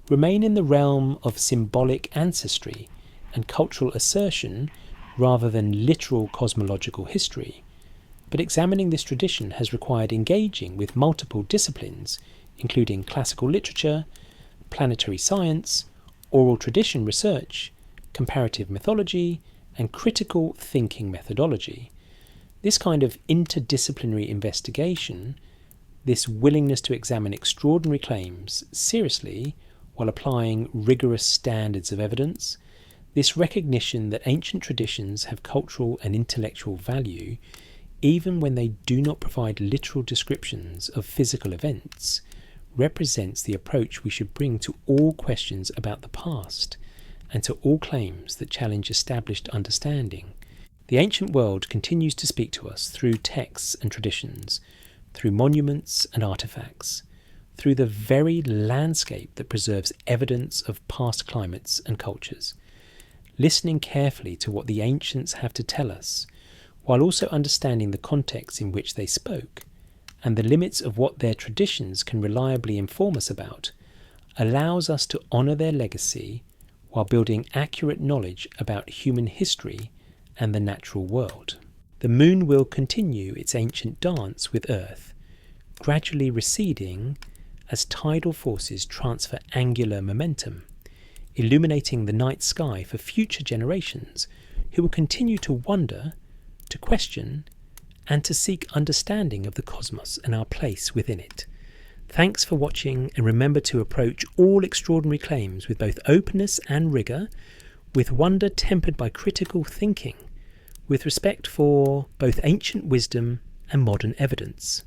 remain in the realm of symbolic ancestry and cultural assertion rather than literal cosmological history. But examining this tradition has required engaging with multiple disciplines, including classical literature, planetary science, oral tradition research, comparative mythology, and critical thinking methodology. This kind of interdisciplinary investigation, this willingness to examine extraordinary claims seriously while applying rigorous standards of evidence, this recognition that ancient traditions have cultural and intellectual value, even when they do not provide literal descriptions of physical events, represents the approach we should bring to all questions about the past and to all claims that challenge established understanding. The ancient world continues to speak to us through texts and traditions, through monuments and artifacts, through the very landscape that preserves evidence of past climates and cultures. Listening carefully to what the ancients have to tell us, while also understanding the context in which they spoke, and the limits of what their traditions can reliably inform us about, allows us to honour their legacy while building accurate knowledge about human history and the natural world. The moon will continue its ancient dance with Earth, gradually receding as tidal forces transfer angular momentum, illuminating the night sky for future generations who will continue to wonder, to question, and to seek understanding of the cosmos and our place within it. Thanks for watching, and remember to approach all extraordinary claims with both openness and rigour, with wonder tempered by critical thinking, with respect for both ancient wisdom and modern evidence.